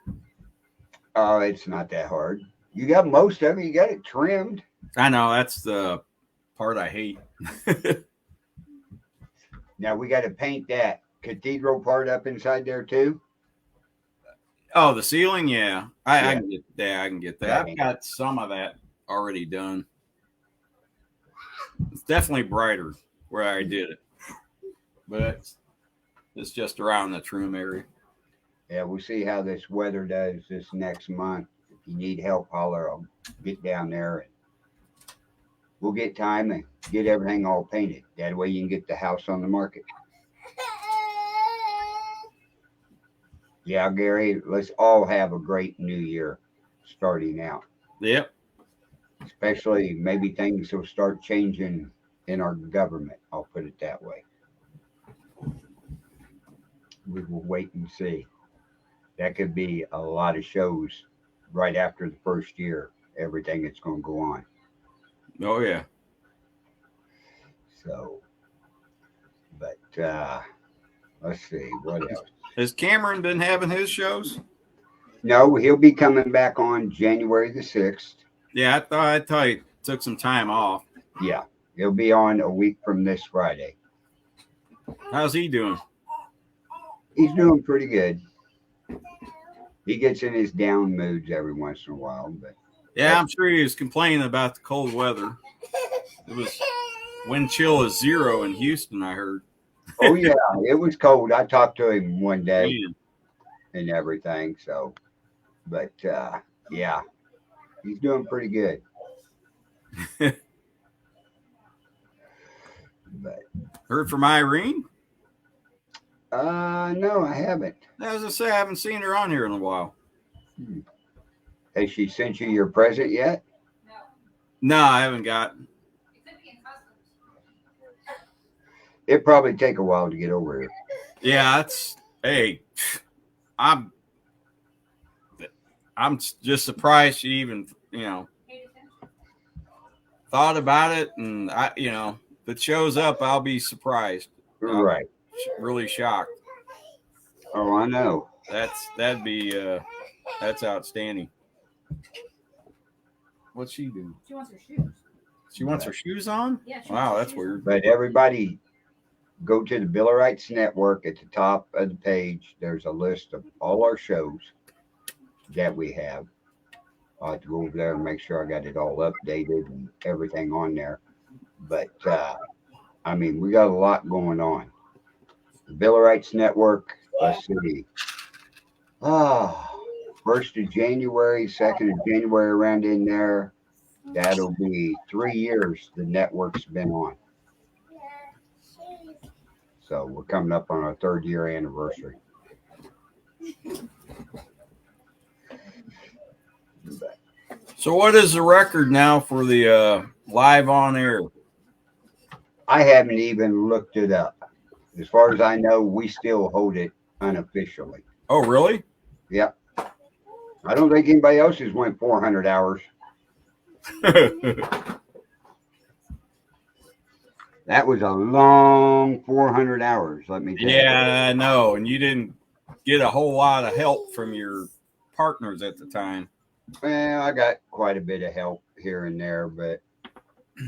Oh, it's not that hard. You got most of it. You got it trimmed. I know that's the part I hate. Now we got to paint that cathedral part up inside there too. Oh, the ceiling, yeah. I Yeah. can get that. I can get that. I've got some of that already done. It's definitely brighter where I did it, but it's just around the trim area. Yeah, we'll see how this weather does this next month. If you need help, holler. I'll get down there and we'll get time and get everything all painted. That way you can get the house on the market. Yeah, Gary, let's all have a great new year starting out. Yep. Especially maybe things will start changing in our government. I'll put it that way. We will wait and see. That could be a lot of shows right after the first year, everything that's going to go on. Oh yeah. So, but let's see what else. Has Cameron been having his shows? No, he'll be coming back on January the 6th. Yeah, I thought he took some time off. Yeah, he'll be on a week from this Friday. How's he doing? He's doing pretty good. He gets in his down moods every once in a while, but Yeah, I'm sure he was complaining about the cold weather. It was wind chill is 0 in Houston, I heard. oh yeah, it was cold. I talked to him one day Man. and everything. So, but yeah, he's doing pretty good. But Heard from Irene? no, I haven't. As I say, I haven't seen her on here in a while. Has she sent you your present yet? No, I haven't got. It'd probably take a while to get over here. Yeah, hey, I'm just surprised she even, thought about it, and if it shows up, I'll be surprised. Right. Really shocked. Oh, I know. That's outstanding. What's she do? She wants her shoes. She wants her shoes on? Yeah. Wow, that's weird. But everybody go to the Bill of Rights Network. At the top of the page, there's a list of all our shows that we have. I'll have to go over there and make sure I got it all updated and everything on there. But, we got a lot going on. The Bill of Rights Network, let's see. 1st of January, 2nd of January, around in there. That'll be 3 years the network's been on. So we're coming up on our 3rd year anniversary. So what is the record now for the live on air? I haven't even looked it up. As far as I know, we still hold it unofficially. Oh, really? Yep. I don't think anybody else has went 400 hours. That was a long 400 hours, let me tell you. Yeah, I know. And you didn't get a whole lot of help from your partners at the time. Well, I got quite a bit of help here and there, but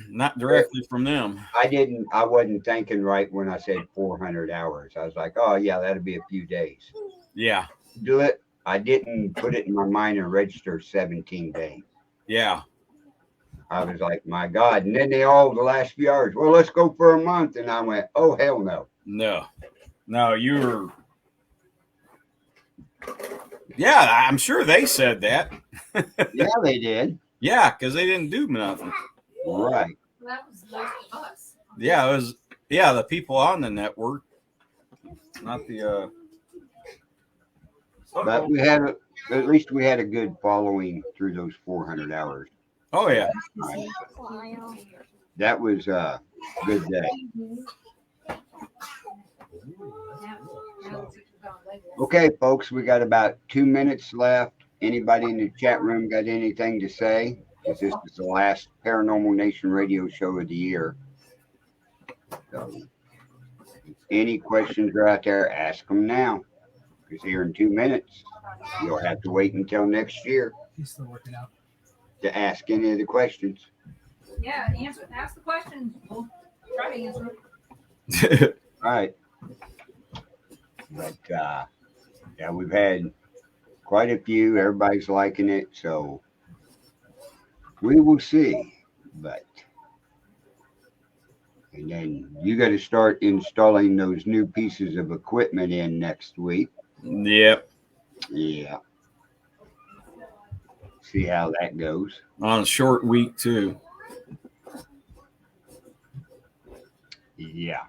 not directly from them. I wasn't thinking right when I said 400 hours. I was like, oh yeah, that'd be a few days. Yeah. Do it. I didn't put it in my mind and register 17 days. Yeah. I was like, my God. And then the last few hours, well, let's go for a month. And I went, oh, hell no. No, you were. Yeah, I'm sure they said that. Yeah, they did. Yeah, because they didn't do nothing. Right. Well, that was most of us. Yeah, it was. Yeah, the people on the network, not the. But at least we had a good following through those 400 hours. Oh yeah. That was a good day. Okay, folks, we got about 2 minutes left. Anybody in the chat room got anything to say? Because this is the last Paranormal Nation radio show of the year. So, if any questions are out there, ask them now. Because here in 2 minutes, you'll have to wait until next year. He's still working out. To ask any of the questions. Yeah, ask the questions. We'll try to answer them. All right. But yeah, we've had quite a few. Everybody's liking it, so we will see. But and then you got to start installing those new pieces of equipment in next week. Yep. Yeah. See how that goes. On a short week too. Yeah.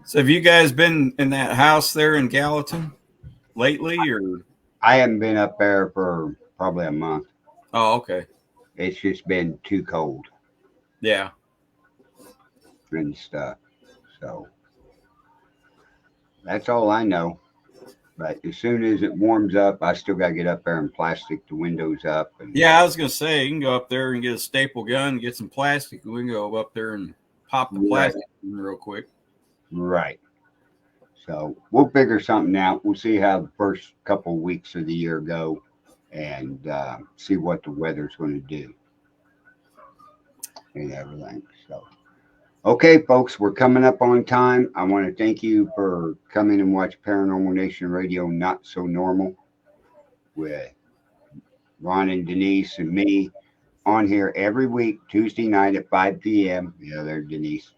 So have you guys been in that house there in Gallatin lately, or? I haven't been up there for probably a month. Oh, okay. It's just been too cold. Yeah. And stuff. So that's all I know. But as soon as it warms up, I still got to get up there and plastic the windows up. And yeah, I was going to say, you can go up there and get a staple gun, get some plastic, and we can go up there and pop the plastic real quick. Right. So we'll figure something out. We'll see how the first couple of weeks of the year go and see what the weather's going to do and everything. So, okay, folks, we're coming up on time. I want to thank you for coming and watch Paranormal Nation Radio Not So Normal with Ron and Denise and me on here every week, Tuesday night at 5 p.m. Yeah, there's Denise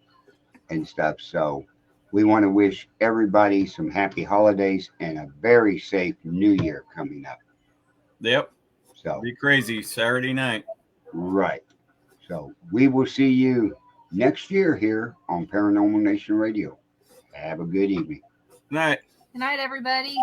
and stuff. So we want to wish everybody some happy holidays and a very safe New Year coming up. Yep. So be crazy Saturday night. Right. So we will see you next year here on Paranormal Nation Radio. Have a good evening. Night. Good night, everybody.